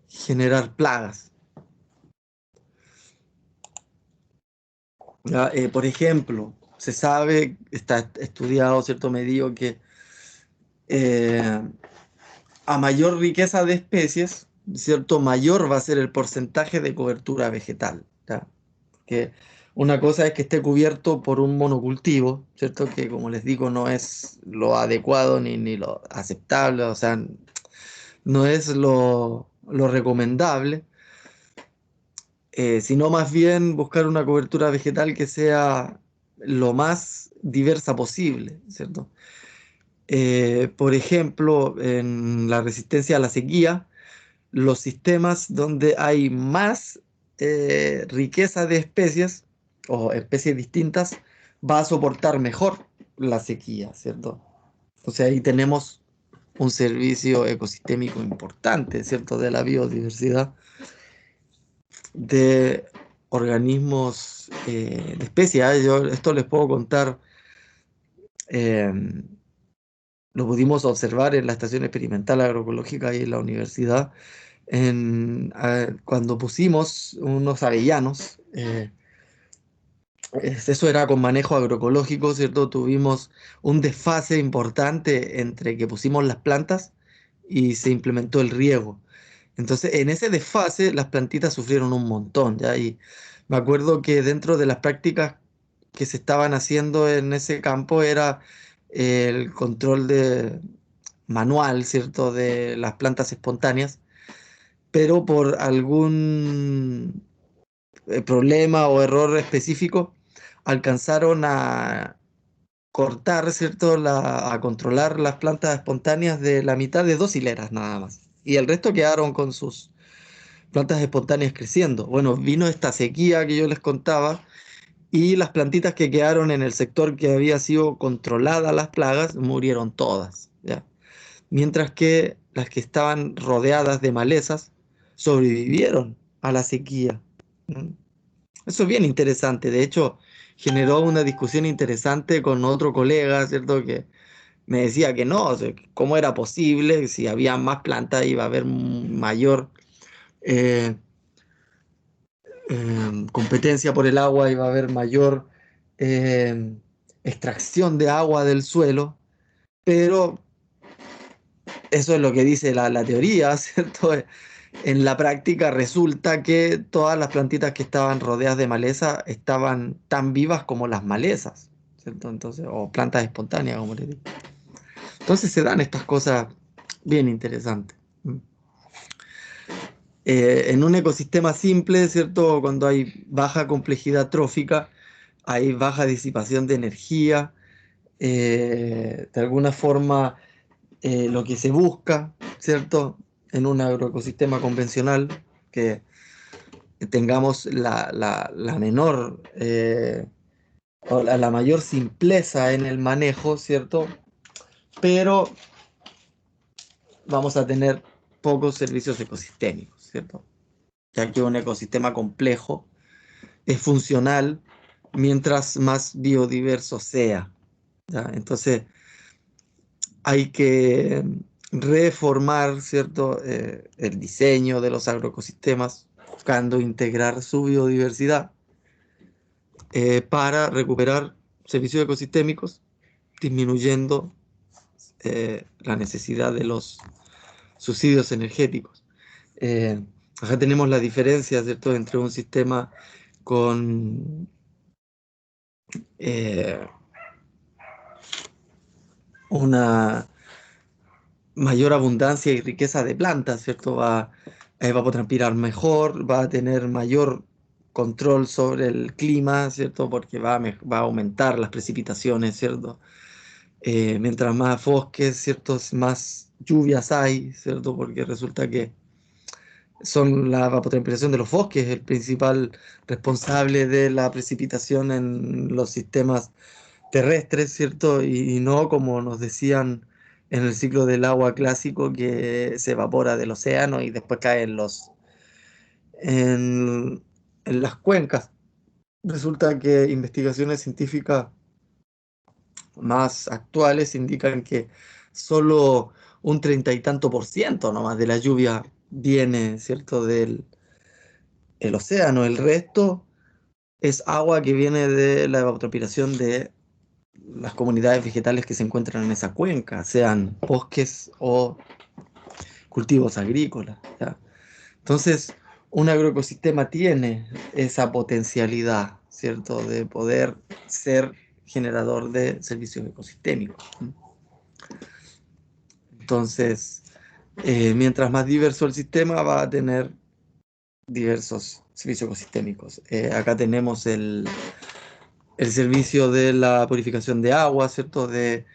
generar plagas. Por ejemplo, se sabe, está estudiado, ¿cierto?, medido que a mayor riqueza de especies, ¿cierto?, mayor va a ser el porcentaje de cobertura vegetal, ¿ya? Que una cosa es que esté cubierto por un monocultivo, ¿cierto?, que como les digo no es lo adecuado ni lo aceptable, o sea, no es lo recomendable, sino más bien buscar una cobertura vegetal que sea lo más diversa posible, ¿cierto? Por ejemplo, en la resistencia a la sequía, los sistemas donde hay más riqueza de especies o especies distintas va a soportar mejor la sequía, ¿cierto? O sea, ahí tenemos un servicio ecosistémico importante, ¿cierto?, de la biodiversidad de organismos de especies. Yo esto les puedo contar, lo pudimos observar en la estación experimental agroecológica y en la universidad, cuando pusimos unos avellanos. Eso era con manejo agroecológico, ¿cierto? Tuvimos un desfase importante entre que pusimos las plantas y se implementó el riego. Entonces, en ese desfase, las plantitas sufrieron un montón, ¿ya? Y me acuerdo que dentro de las prácticas que se estaban haciendo en ese campo era el control manual, ¿cierto?, de las plantas espontáneas, pero por algún problema o error específico, alcanzaron a cortar, ¿cierto?, a controlar las plantas espontáneas de la mitad de 2 hileras nada más. Y el resto quedaron con sus plantas espontáneas creciendo. Bueno, vino esta sequía que yo les contaba y las plantitas que quedaron en el sector que había sido controlada las plagas murieron todas, ¿ya? Mientras que las que estaban rodeadas de malezas sobrevivieron a la sequía. Eso es bien interesante. De hecho, generó una discusión interesante con otro colega, ¿cierto?, que me decía que no, o sea, cómo era posible, si había más plantas iba a haber mayor eh, competencia por el agua, iba a haber mayor extracción de agua del suelo, pero eso es lo que dice la teoría, ¿cierto? En la práctica resulta que todas las plantitas que estaban rodeadas de maleza estaban tan vivas como las malezas, ¿cierto? Entonces, o plantas espontáneas, como les digo. Entonces se dan estas cosas bien interesantes. En un ecosistema simple, ¿cierto?, cuando hay baja complejidad trófica, hay baja disipación de energía, de alguna forma lo que se busca, ¿cierto?, en un agroecosistema convencional, que tengamos la menor o la mayor simpleza en el manejo, ¿cierto? Pero vamos a tener pocos servicios ecosistémicos, ¿cierto? Ya que un ecosistema complejo es funcional mientras más biodiverso sea, ¿ya? Entonces hay que reformar, ¿cierto?, el diseño de los agroecosistemas buscando integrar su biodiversidad para recuperar servicios ecosistémicos, disminuyendo la necesidad de los subsidios energéticos. Acá tenemos la diferencia, ¿cierto?, entre un sistema con una mayor abundancia y riqueza de plantas, ¿cierto? Va a evapotranspirar mejor, va a tener mayor control sobre el clima, ¿cierto? Porque va a aumentar las precipitaciones, ¿cierto? Mientras más bosques, ¿cierto?, más lluvias hay, ¿cierto? Porque resulta que son la evapotranspiración de los bosques el principal responsable de la precipitación en los sistemas terrestres, ¿cierto? Y no como nos decían en el ciclo del agua clásico, que se evapora del océano y después cae en las cuencas. Resulta que investigaciones científicas más actuales indican que solo un 30 y tanto por ciento nomás de la lluvia viene, ¿cierto?, del océano. El resto es agua que viene de la evapotranspiración de las comunidades vegetales que se encuentran en esa cuenca, sean bosques o cultivos agrícolas, ¿ya? Entonces, un agroecosistema tiene esa potencialidad, ¿cierto?, de poder ser generador de servicios ecosistémicos. Entonces, mientras más diverso el sistema, va a tener diversos servicios ecosistémicos. Acá tenemos el servicio de la purificación de agua, ¿cierto?, de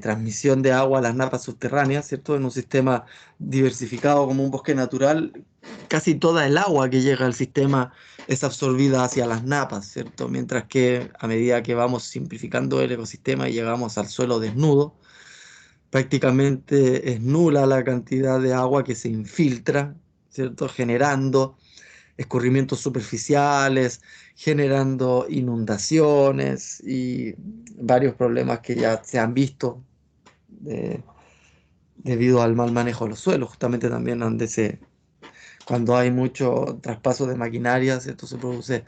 transmisión de agua a las napas subterráneas, ¿cierto? En un sistema diversificado como un bosque natural, casi toda el agua que llega al sistema es absorbida hacia las napas, ¿cierto? Mientras que a medida que vamos simplificando el ecosistema y llegamos al suelo desnudo, prácticamente es nula la cantidad de agua que se infiltra, ¿cierto?, generando escurrimientos superficiales, generando inundaciones y varios problemas que ya se han visto debido al mal manejo de los suelos. Justamente también cuando hay mucho traspaso de maquinarias, esto se produce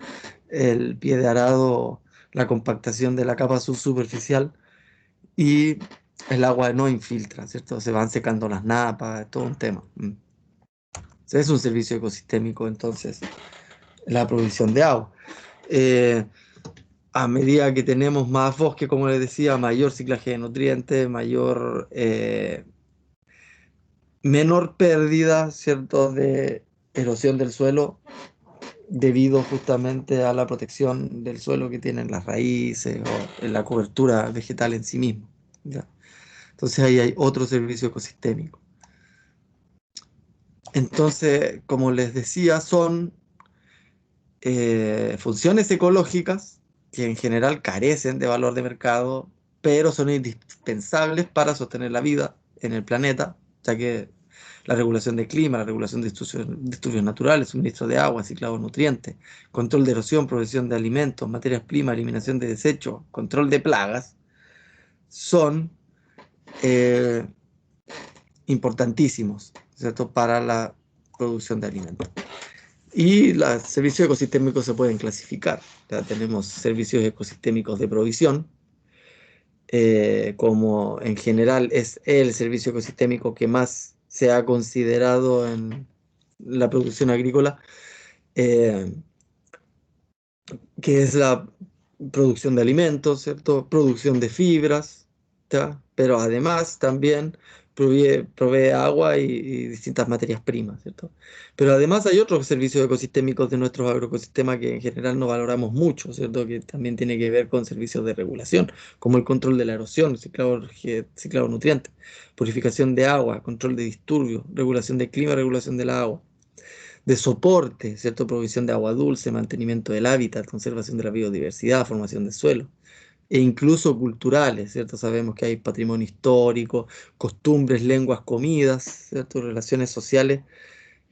el pie de arado, la compactación de la capa subsuperficial, y el agua no infiltra, ¿cierto? Se van secando las napas, es todo un tema. Es un servicio ecosistémico, entonces, la provisión de agua. A medida que tenemos más bosque, como les decía, mayor ciclaje de nutrientes, menor pérdida, ¿cierto?, de erosión del suelo, debido justamente a la protección del suelo que tienen las raíces o en la cobertura vegetal en sí mismo, ¿ya? Entonces ahí hay otro servicio ecosistémico. Entonces, como les decía, son funciones ecológicas que en general carecen de valor de mercado, pero son indispensables para sostener la vida en el planeta, ya que la regulación del clima, la regulación de disturbios naturales, suministro de agua, ciclado de nutrientes, control de erosión, provisión de alimentos, materias primas, eliminación de desechos, control de plagas, son importantísimos, ¿cierto?, para la producción de alimentos. Y los servicios ecosistémicos se pueden clasificar. Ya tenemos servicios ecosistémicos de provisión, como en general es el servicio ecosistémico que más se ha considerado en la producción agrícola, que es la producción de alimentos, ¿cierto?, producción de fibras, ¿ya? Pero además también provee agua y distintas materias primas, ¿cierto? Pero además hay otros servicios ecosistémicos de nuestros agroecosistemas que en general no valoramos mucho, ¿cierto?, que también tiene que ver con servicios de regulación, como el control de la erosión, ciclado de nutrientes, purificación de agua, control de disturbios, regulación del clima, regulación del agua, de soporte, ¿cierto?, provisión de agua dulce, mantenimiento del hábitat, conservación de la biodiversidad, formación de suelo, e incluso culturales, ¿cierto? Sabemos que hay patrimonio histórico, costumbres, lenguas, comidas, ¿cierto?, relaciones sociales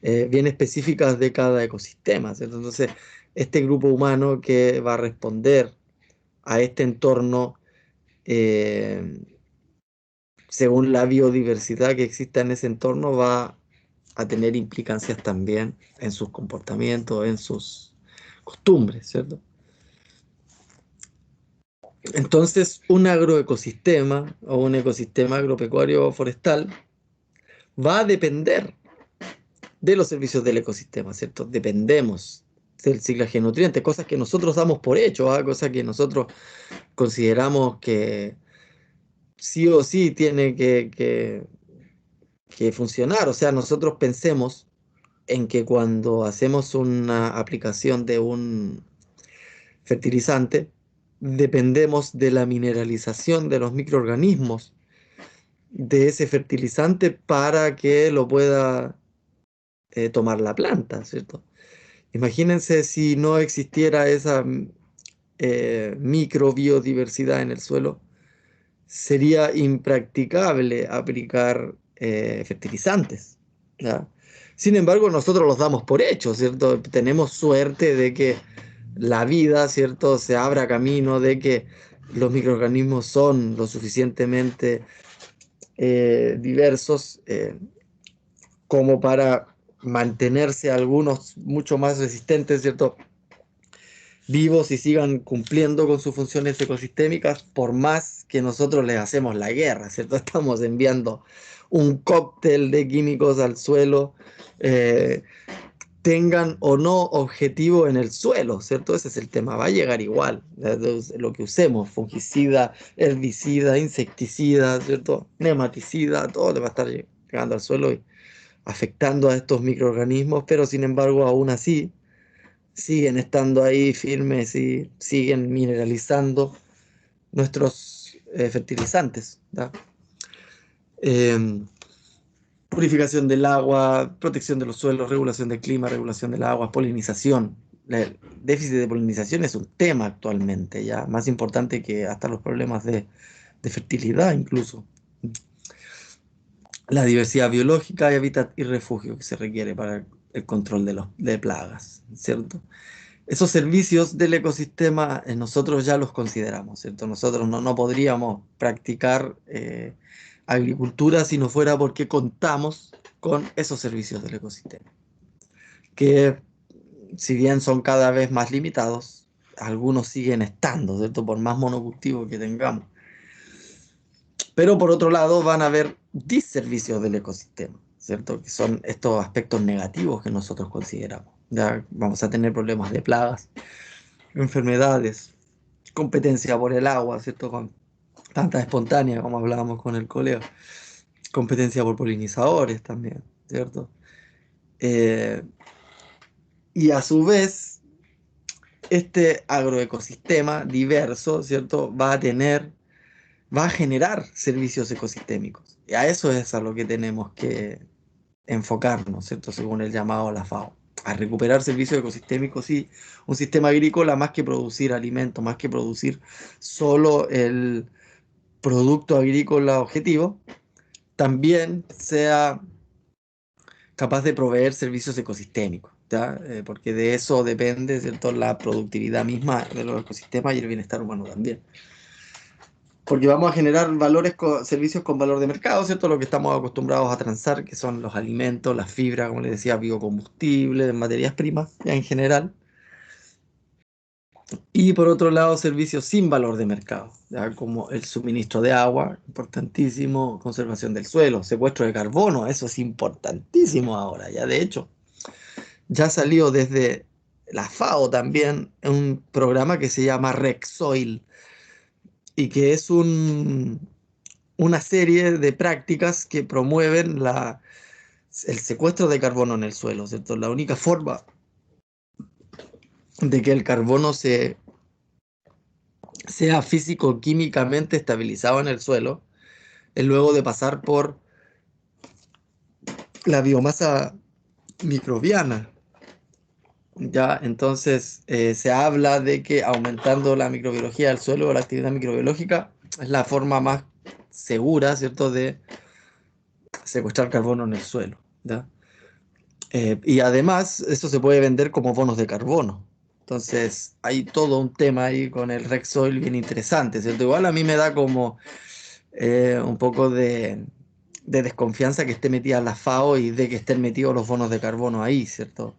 bien específicas de cada ecosistema, ¿cierto? Entonces, este grupo humano que va a responder a este entorno según la biodiversidad que exista en ese entorno, va a tener implicancias también en sus comportamientos, en sus costumbres, ¿cierto? Entonces, un agroecosistema o un ecosistema agropecuario forestal va a depender de los servicios del ecosistema, ¿cierto? Dependemos del ciclaje de nutrientes, cosas que nosotros damos por hecho, ¿ah? Cosas que nosotros consideramos que sí o sí tiene que funcionar. O sea, nosotros pensemos en que cuando hacemos una aplicación de un fertilizante, dependemos de la mineralización de los microorganismos de ese fertilizante para que lo pueda tomar la planta, ¿cierto? Imagínense si no existiera esa microbiodiversidad en el suelo, sería impracticable aplicar fertilizantes, ¿ya? Sin embargo, nosotros los damos por hecho, ¿cierto? Tenemos suerte de que la vida, ¿cierto?, se abra camino, de que los microorganismos son lo suficientemente diversos como para mantenerse algunos mucho más resistentes, ¿cierto?, vivos y sigan cumpliendo con sus funciones ecosistémicas, por más que nosotros les hacemos la guerra, ¿cierto? Estamos enviando un cóctel de químicos al suelo, tengan o no objetivo en el suelo, ¿cierto? Ese es el tema, va a llegar igual, lo que usemos, fungicida, herbicida, insecticida, ¿cierto? Nematicida, todo le va a estar llegando al suelo y afectando a estos microorganismos, pero sin embargo, aún así, siguen estando ahí firmes y siguen mineralizando nuestros fertilizantes, ¿da? Purificación del agua, protección de los suelos, regulación del clima, regulación del agua, polinización. El déficit de polinización es un tema actualmente, ya más importante que hasta los problemas de fertilidad incluso. La diversidad biológica, hábitat y refugio que se requiere para el control de plagas, ¿cierto? Esos servicios del ecosistema nosotros ya los consideramos, ¿cierto? Nosotros no podríamos practicar agricultura si no fuera porque contamos con esos servicios del ecosistema, que si bien son cada vez más limitados, algunos siguen estando, ¿cierto?, por más monocultivo que tengamos. Pero por otro lado van a haber diservicios del ecosistema, ¿cierto?, que son estos aspectos negativos que nosotros consideramos. Ya vamos a tener problemas de plagas, enfermedades, competencia por el agua, ¿cierto?, con tanta espontánea como hablábamos con el colega, competencia por polinizadores también, ¿cierto? Y a su vez, este agroecosistema diverso, ¿cierto?, va a generar servicios ecosistémicos. Y a eso es a lo que tenemos que enfocarnos, ¿cierto?, según el llamado a la FAO, a recuperar servicios ecosistémicos y un sistema agrícola, más que producir alimentos, más que producir solo el producto agrícola objetivo, también sea capaz de proveer servicios ecosistémicos, ¿ya? Porque de eso depende, ¿cierto?, la productividad misma de los ecosistemas y el bienestar humano también. Porque vamos a generar servicios con valor de mercado, ¿cierto? Lo que estamos acostumbrados a transar, que son los alimentos, las fibras, como les decía, biocombustibles, materias primas, ya en general. Y por otro lado, servicios sin valor de mercado, ¿ya?, como el suministro de agua, importantísimo, conservación del suelo, secuestro de carbono, eso es importantísimo ahora, ya de hecho. Ya salió desde la FAO también un programa que se llama REC-Soil, y que es una serie de prácticas que promueven el secuestro de carbono en el suelo, ¿cierto? La única forma de que el carbono sea físico-químicamente estabilizado en el suelo es luego de pasar por la biomasa microbiana. Ya, entonces se habla de que aumentando la microbiología del suelo o la actividad microbiológica es la forma más segura, ¿cierto?, de secuestrar carbono en el suelo, ¿ya? Y además, eso se puede vender como bonos de carbono. Entonces, hay todo un tema ahí con el REC-Soil bien interesante, ¿cierto? Igual a mí me da como un poco de desconfianza que esté metida la FAO y de que estén metidos los bonos de carbono ahí, ¿cierto?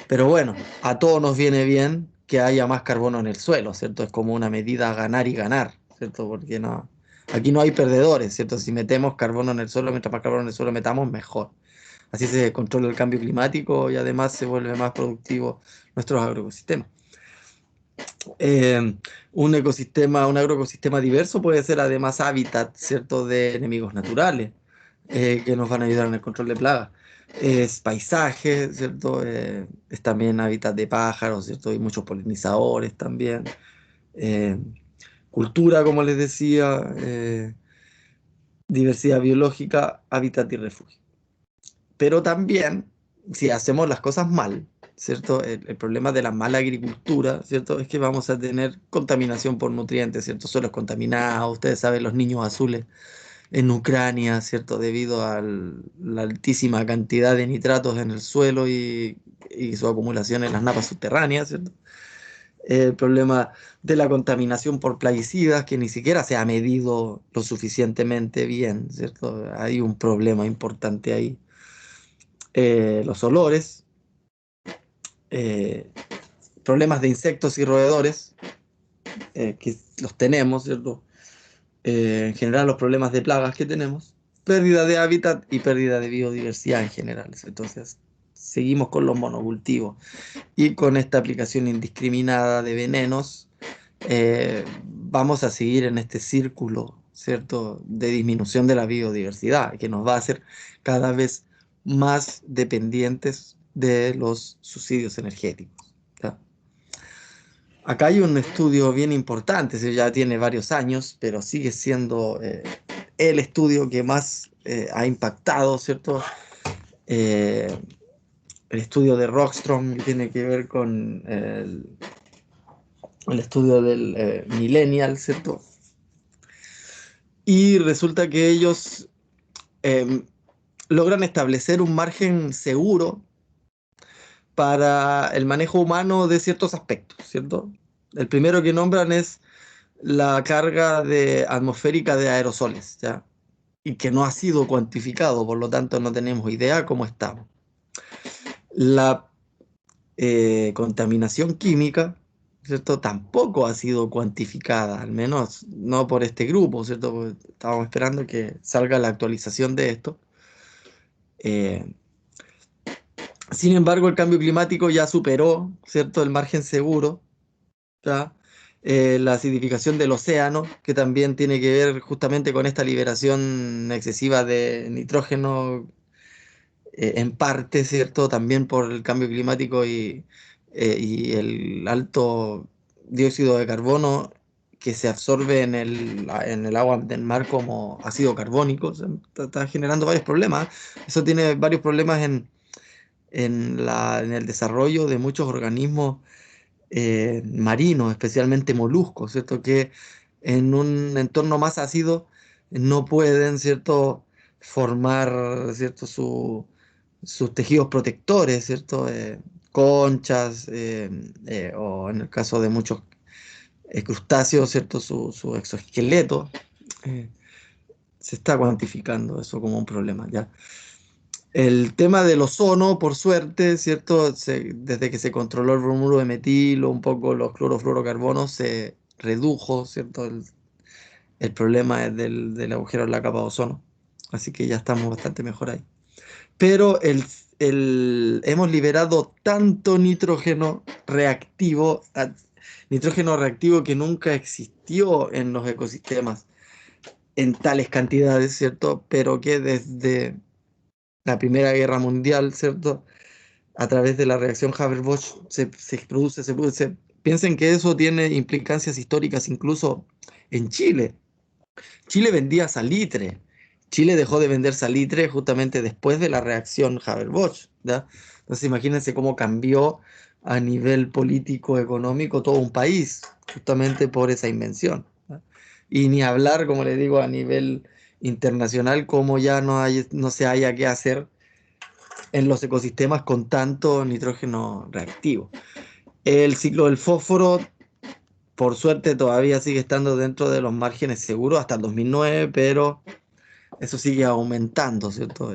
Pero bueno, a todos nos viene bien que haya más carbono en el suelo, ¿cierto? Es como una medida a ganar y ganar, ¿cierto? Porque no, aquí no hay perdedores, ¿cierto? Si metemos carbono en el suelo, mientras más carbono en el suelo metamos, mejor. Así se controla el cambio climático y además se vuelve más productivo nuestros agroecosistemas. Un agroecosistema diverso puede ser además hábitat, ¿cierto?, de enemigos naturales que nos van a ayudar en el control de plagas. Es paisaje, ¿cierto? Es también hábitat de pájaros, ¿cierto? Y muchos polinizadores también. Cultura, como les decía, diversidad biológica, hábitat y refugio. Pero también, si hacemos las cosas mal, ¿cierto? El problema de la mala agricultura, ¿cierto? Es que vamos a tener contaminación por nutrientes, ¿cierto? Suelos contaminados, ustedes saben, los niños azules en Ucrania, ¿cierto? Debido a la altísima cantidad de nitratos en el suelo y su acumulación en las napas subterráneas, ¿cierto? El problema de la contaminación por plaguicidas, que ni siquiera se ha medido lo suficientemente bien, ¿cierto? Hay un problema importante ahí. Los olores, problemas de insectos y roedores, que los tenemos, ¿cierto? En general los problemas de plagas que tenemos, pérdida de hábitat y pérdida de biodiversidad en general. Entonces, seguimos con los monocultivos y con esta aplicación indiscriminada de venenos, vamos a seguir en este círculo, ¿cierto?, de disminución de la biodiversidad, que nos va a hacer cada vez más dependientes de los subsidios energéticos, ¿ya? Acá hay un estudio bien importante, ya tiene varios años, pero sigue siendo el estudio que más ha impactado, ¿cierto? El estudio de Rockström, que tiene que ver con el estudio del millennial, ¿cierto? Y resulta que ellos logran establecer un margen seguro para el manejo humano de ciertos aspectos, ¿cierto? El primero que nombran es la carga atmosférica de aerosoles, ¿ya? Y que no ha sido cuantificado, por lo tanto no tenemos idea cómo estamos. La contaminación química, ¿cierto?, tampoco ha sido cuantificada, al menos no por este grupo, ¿cierto? Porque estábamos esperando que salga la actualización de esto. Sin embargo, el cambio climático ya superó, ¿cierto?, el margen seguro, ¿ya? La acidificación del océano, que también tiene que ver justamente con esta liberación excesiva de nitrógeno, en parte, ¿cierto?, también por el cambio climático y el alto dióxido de carbono que se absorbe en el agua del mar como ácido carbónico. O sea, está generando varios problemas. Eso tiene varios problemas en el desarrollo de muchos organismos marinos, especialmente moluscos, ¿cierto?, que en un entorno más ácido no pueden, ¿cierto?, formar, ¿cierto?, sus tejidos protectores, ¿cierto? Conchas, o en el caso de muchos crustáceos, ¿cierto?, su exoesqueleto. Se está cuantificando eso como un problema, ¿ya? El tema del ozono, por suerte, ¿cierto? Desde que se controló el bromuro de metilo, un poco los clorofluorocarbonos, se redujo, ¿cierto?, el problema es del agujero en la capa de ozono. Así que ya estamos bastante mejor ahí. Pero hemos liberado tanto nitrógeno reactivo que nunca existió en los ecosistemas en tales cantidades, ¿cierto? Pero que desde la Primera Guerra Mundial, ¿cierto?, a través de la reacción Haber-Bosch se produce. Piensen que eso tiene implicancias históricas incluso en Chile. Chile vendía salitre. Chile dejó de vender salitre justamente después de la reacción Haber-Bosch, ¿ya? Entonces imagínense cómo cambió a nivel político, económico, todo un país, justamente por esa invención, ¿ya? Y ni hablar, como les digo, a nivel internacional, como ya no se haya qué hacer en los ecosistemas con tanto nitrógeno reactivo. El ciclo del fósforo, por suerte, todavía sigue estando dentro de los márgenes seguros hasta el 2009, pero eso sigue aumentando, ¿cierto?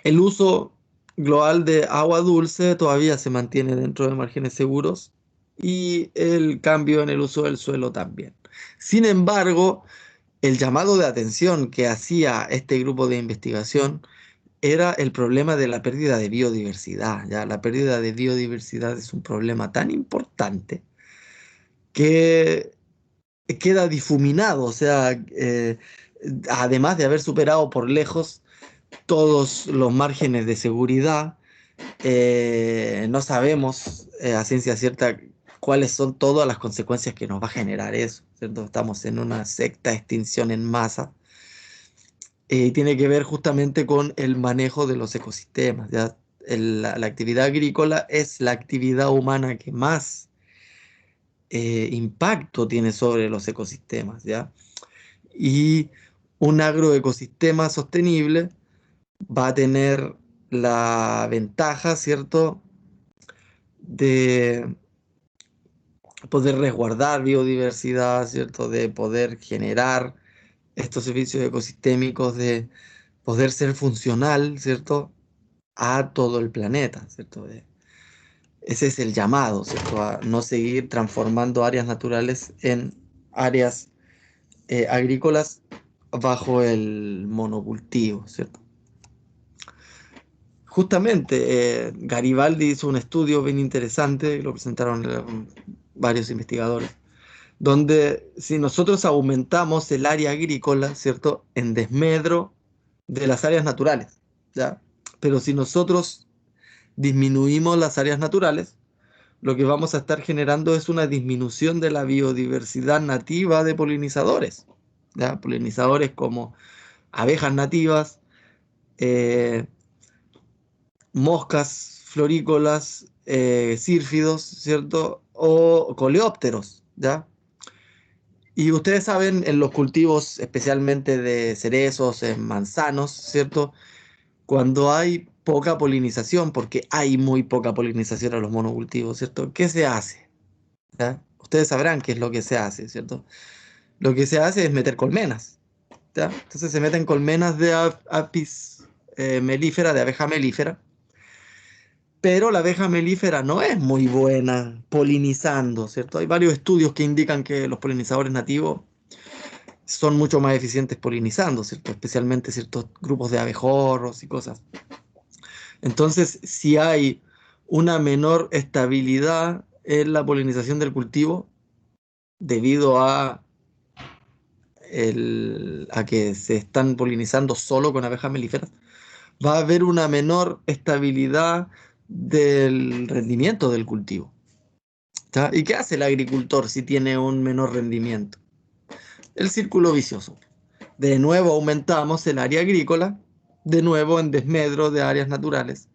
El uso global de agua dulce todavía se mantiene dentro de márgenes seguros y el cambio en el uso del suelo también. Sin embargo, el llamado de atención que hacía este grupo de investigación era el problema de la pérdida de biodiversidad. ¿Ya? La pérdida de biodiversidad es un problema tan importante que queda difuminado, o sea, además de haber superado por lejos todos los márgenes de seguridad, no sabemos a ciencia cierta cuáles son todas las consecuencias que nos va a generar eso, ¿cierto? Estamos en una secta extinción en masa y tiene que ver justamente con el manejo de los ecosistemas, ¿ya? La actividad agrícola es la actividad humana que más impacto tiene sobre los ecosistemas, ¿ya? Y un agroecosistema sostenible va a tener la ventaja, ¿cierto?, de poder resguardar biodiversidad, ¿cierto?, de poder generar estos servicios ecosistémicos, de poder ser funcional, ¿cierto?, a todo el planeta, ¿cierto? Ese es el llamado, ¿cierto?, a no seguir transformando áreas naturales en áreas agrícolas bajo el monocultivo, ¿cierto? Justamente, Garibaldi hizo un estudio bien interesante, lo presentaron varios investigadores, donde si nosotros aumentamos el área agrícola, ¿cierto?, en desmedro de las áreas naturales, ¿ya? Pero si nosotros disminuimos las áreas naturales, lo que vamos a estar generando es una disminución de la biodiversidad nativa de polinizadores, ¿ya? Polinizadores como abejas nativas, moscas florícolas, círfidos, ¿cierto? O coleópteros, ¿ya? Y ustedes saben, en los cultivos, especialmente de cerezos, en manzanos, ¿cierto? Cuando hay poca polinización, porque hay muy poca polinización en los monocultivos, ¿cierto? ¿Qué se hace? ¿Ya? Ustedes sabrán qué es lo que se hace, ¿cierto? Lo que se hace es meter colmenas, ¿ya? Entonces se meten colmenas de apis melífera, de abeja melífera, pero la abeja melífera no es muy buena polinizando, ¿cierto? Hay varios estudios que indican que los polinizadores nativos son mucho más eficientes polinizando, ¿cierto? Especialmente ciertos grupos de abejorros y cosas. Entonces, si hay una menor estabilidad en la polinización del cultivo, debido a que se están polinizando solo con abejas melíferas, va a haber una menor estabilidad del rendimiento del cultivo. ¿Está? ¿Y qué hace el agricultor si tiene un menor rendimiento? El círculo vicioso. De nuevo aumentamos el área agrícola, de nuevo en desmedro de áreas naturales,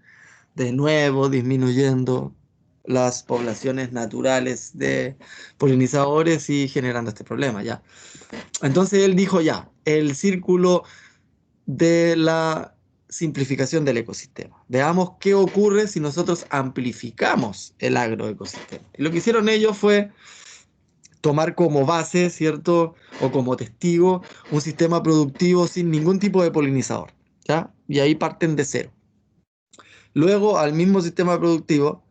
de nuevo disminuyendo las poblaciones naturales de polinizadores y generando este problema, ¿ya? Entonces él dijo, ya, el círculo de la simplificación del ecosistema. Veamos qué ocurre si nosotros amplificamos el agroecosistema. Y lo que hicieron ellos fue tomar como base, ¿cierto?, o como testigo, un sistema productivo sin ningún tipo de polinizador, ¿ya? Y ahí parten de cero. Luego, al mismo sistema productivo,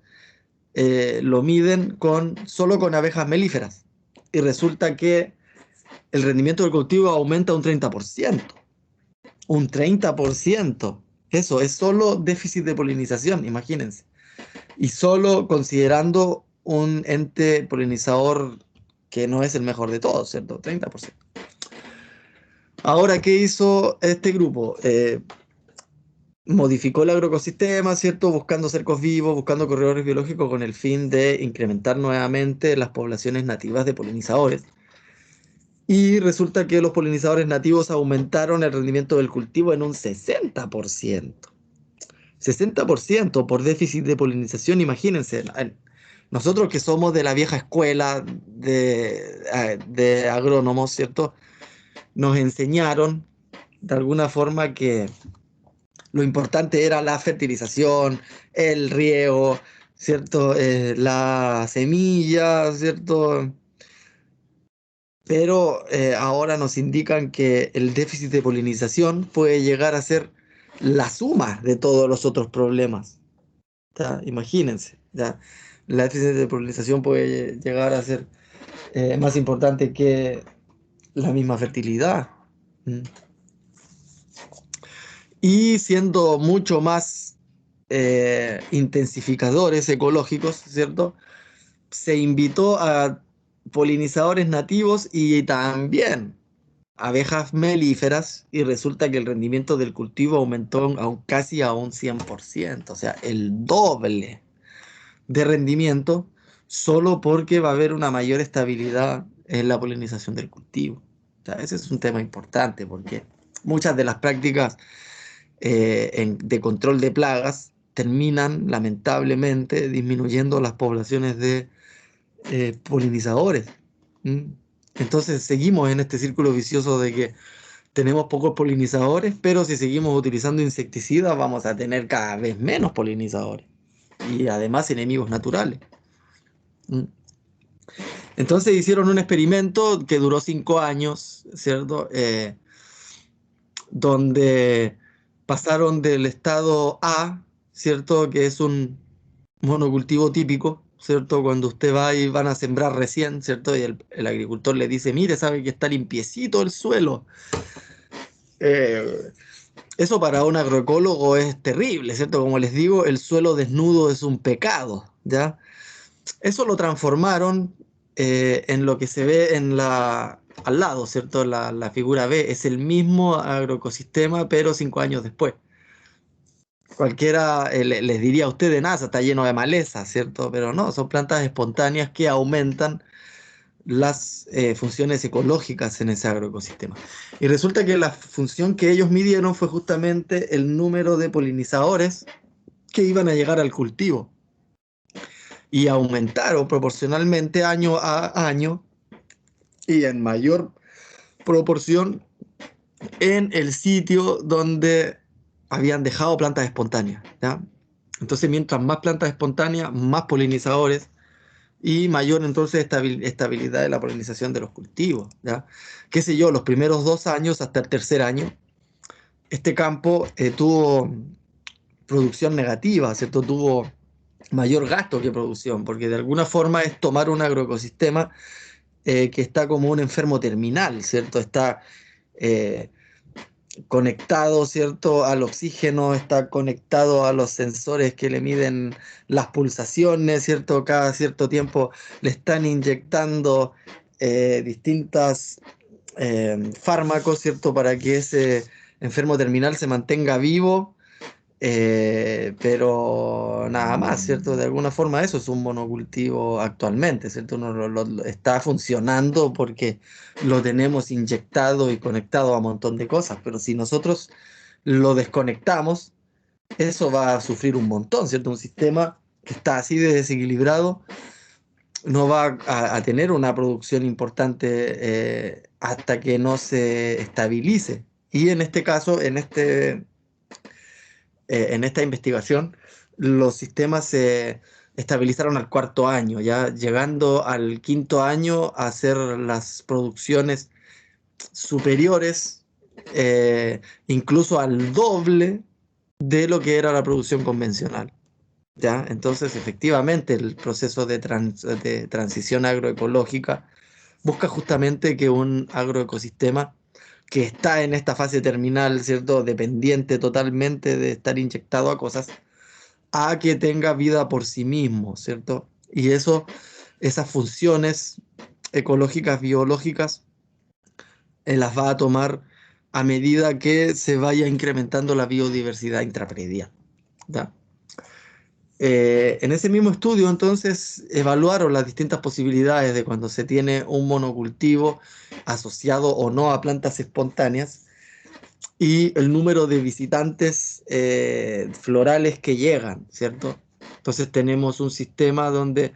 lo miden solo con abejas melíferas. Y resulta que el rendimiento del cultivo aumenta un 30%. Un 30%. Eso es solo déficit de polinización, imagínense. Y solo considerando un ente polinizador que no es el mejor de todos, ¿cierto? 30%. Ahora, ¿qué hizo este grupo? Modificó el agroecosistema, ¿cierto? Buscando cercos vivos, buscando corredores biológicos con el fin de incrementar nuevamente las poblaciones nativas de polinizadores. Y resulta que los polinizadores nativos aumentaron el rendimiento del cultivo en un 60%. 60% por déficit de polinización, imagínense. Nosotros que somos de la vieja escuela de agrónomos, ¿cierto? Nos enseñaron de alguna forma que lo importante era la fertilización, el riego, ¿cierto? La semilla, ¿cierto? Pero ahora nos indican que el déficit de polinización puede llegar a ser la suma de todos los otros problemas. ¿Ya? Imagínense, ¿ya? La eficiencia de polinización puede llegar a ser más importante que la misma fertilidad. ¿Mm? Y siendo mucho más intensificadores ecológicos, ¿cierto? Se invitó a polinizadores nativos y también abejas melíferas, y resulta que el rendimiento del cultivo aumentó casi a un 100%, o sea, el doble de rendimiento, solo porque va a haber una mayor estabilidad en la polinización del cultivo. O sea, ese es un tema importante, porque muchas de las prácticas de control de plagas terminan lamentablemente disminuyendo las poblaciones de polinizadores. ¿Mm? Entonces seguimos en este círculo vicioso de que tenemos pocos polinizadores, pero si seguimos utilizando insecticidas vamos a tener cada vez menos polinizadores y además enemigos naturales. ¿Mm? Entonces hicieron un experimento que duró 5 años, ¿cierto? Donde pasaron del estado A, ¿cierto? Que es un monocultivo típico, ¿cierto? Cuando usted va y van a sembrar recién, ¿cierto? Y el agricultor le dice, mire, sabe que está limpiecito el suelo. Eso para un agroecólogo es terrible, ¿cierto? Como les digo, el suelo desnudo es un pecado, ¿ya? Eso lo transformaron en lo que se ve al lado, ¿cierto? La figura B es el mismo agroecosistema, pero 5 años después. Cualquiera les diría a usted de NASA, está lleno de maleza, ¿cierto? Pero no, son plantas espontáneas que aumentan las funciones ecológicas en ese agroecosistema. Y resulta que la función que ellos midieron fue justamente el número de polinizadores que iban a llegar al cultivo. Y aumentaron proporcionalmente año a año y en mayor proporción en el sitio donde habían dejado plantas espontáneas, ¿ya? Entonces, mientras más plantas espontáneas, más polinizadores y mayor entonces estabilidad de la polinización de los cultivos, ¿ya? Qué sé yo, los primeros 2 años hasta el tercer año, este campo tuvo producción negativa, ¿cierto? Tuvo mayor gasto que producción, porque de alguna forma es tomar un agroecosistema que está como un enfermo terminal, ¿cierto? Está conectado, ¿cierto?, al oxígeno, está conectado a los sensores que le miden las pulsaciones, ¿cierto? Cada cierto tiempo le están inyectando distintos fármacos, ¿cierto?, para que ese enfermo terminal se mantenga vivo, pero nada más, ¿cierto? De alguna forma eso es un monocultivo actualmente, ¿cierto? Uno está funcionando porque lo tenemos inyectado y conectado a un montón de cosas, pero si nosotros lo desconectamos, eso va a sufrir un montón, ¿cierto? Un sistema que está así de desequilibrado no va a tener una producción importante hasta que no se estabilice. Y en este caso, en esta investigación, los sistemas se estabilizaron al 4.º año, ya llegando al 5.º año a hacer las producciones superiores, incluso al doble de lo que era la producción convencional. ¿Ya? Entonces, efectivamente, el proceso de transición agroecológica busca justamente que un agroecosistema que está en esta fase terminal, ¿cierto?, dependiente totalmente de estar inyectado a cosas, a que tenga vida por sí mismo, ¿cierto? Y esas funciones ecológicas, biológicas, las va a tomar a medida que se vaya incrementando la biodiversidad intrapredial, ¿ya? En ese mismo estudio, entonces, evaluaron las distintas posibilidades de cuando se tiene un monocultivo asociado o no a plantas espontáneas y el número de visitantes florales que llegan, ¿cierto? Entonces tenemos un sistema donde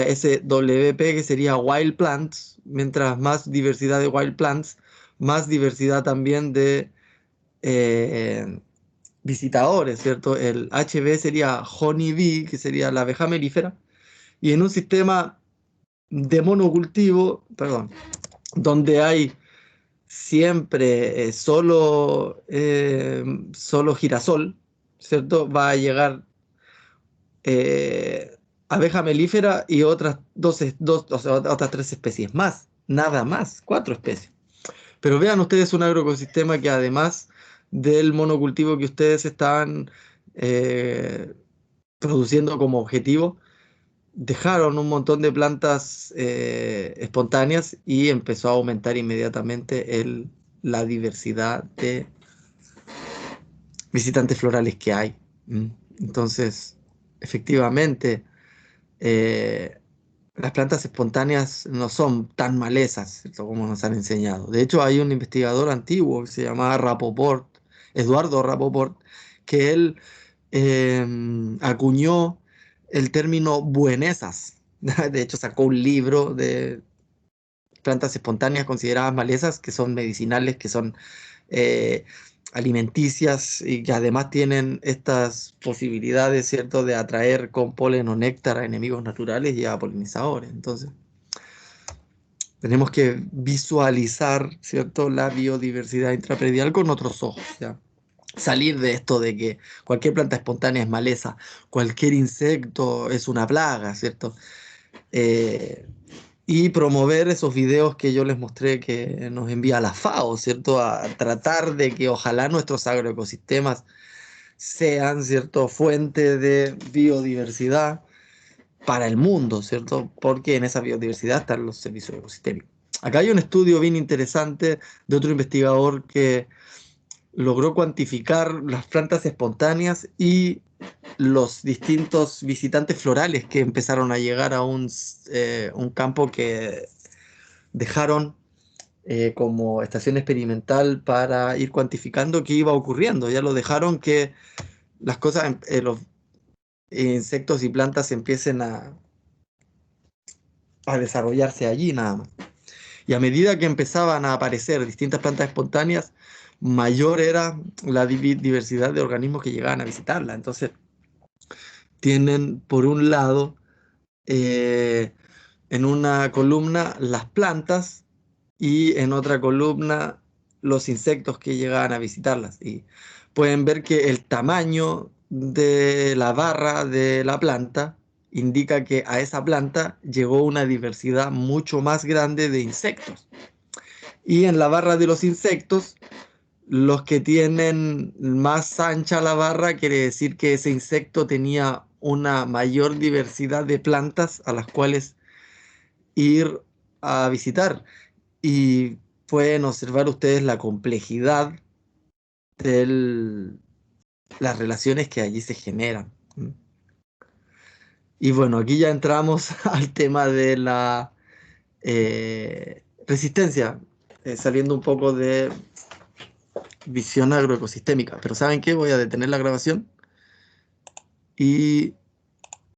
ese WP, que sería Wild Plants, mientras más diversidad de Wild Plants, más diversidad también de visitadores, ¿cierto? El HB sería Honey Bee, que sería la abeja melífera, y en un sistema de monocultivo, perdón, donde hay siempre solo girasol, ¿cierto? Va a llegar abeja melífera y otras o sea, otras 3 especies más, nada más, 4 especies. Pero vean ustedes un agroecosistema que además del monocultivo que ustedes estaban produciendo como objetivo, dejaron un montón de plantas espontáneas y empezó a aumentar inmediatamente la diversidad de visitantes florales que hay. Entonces, efectivamente, las plantas espontáneas no son tan malezas, ¿cierto?, como nos han enseñado. De hecho, hay un investigador antiguo que se llamaba Rapoport, Eduardo Rapoport, que él acuñó el término buenesas. De hecho, sacó un libro de plantas espontáneas consideradas malezas, que son medicinales, que son alimenticias y que además tienen estas posibilidades, ¿cierto?, de atraer con polen o néctar a enemigos naturales y a polinizadores. Entonces, tenemos que visualizar, ¿cierto?, la biodiversidad intrapredial con otros ojos, ¿ya? Salir de esto de que cualquier planta espontánea es maleza, cualquier insecto es una plaga, ¿cierto? Y promover esos videos que yo les mostré que nos envía la FAO, ¿cierto? A tratar de que ojalá nuestros agroecosistemas sean, ¿cierto?, fuente de biodiversidad para el mundo, ¿cierto? Porque en esa biodiversidad están los servicios ecosistémicos. Acá hay un estudio bien interesante de otro investigador que logró cuantificar las plantas espontáneas y los distintos visitantes florales que empezaron a llegar a un campo que dejaron como estación experimental para ir cuantificando qué iba ocurriendo. Ya lo dejaron que las cosas, los insectos y plantas empiecen a desarrollarse allí nada más. Y a medida que empezaban a aparecer distintas plantas espontáneas, mayor era la diversidad de organismos que llegaban a visitarla. Entonces, tienen por un lado en una columna las plantas y en otra columna los insectos que llegaban a visitarlas. Y pueden ver que el tamaño de la barra de la planta indica que a esa planta llegó una diversidad mucho más grande de insectos. Y en la barra de los insectos, los que tienen más ancha la barra, quiere decir que ese insecto tenía una mayor diversidad de plantas a las cuales ir a visitar. Y pueden observar ustedes la complejidad de las relaciones que allí se generan. Y bueno, aquí ya entramos al tema de la resistencia, saliendo un poco de visión agroecosistémica. Pero ¿saben qué? Voy a detener la grabación y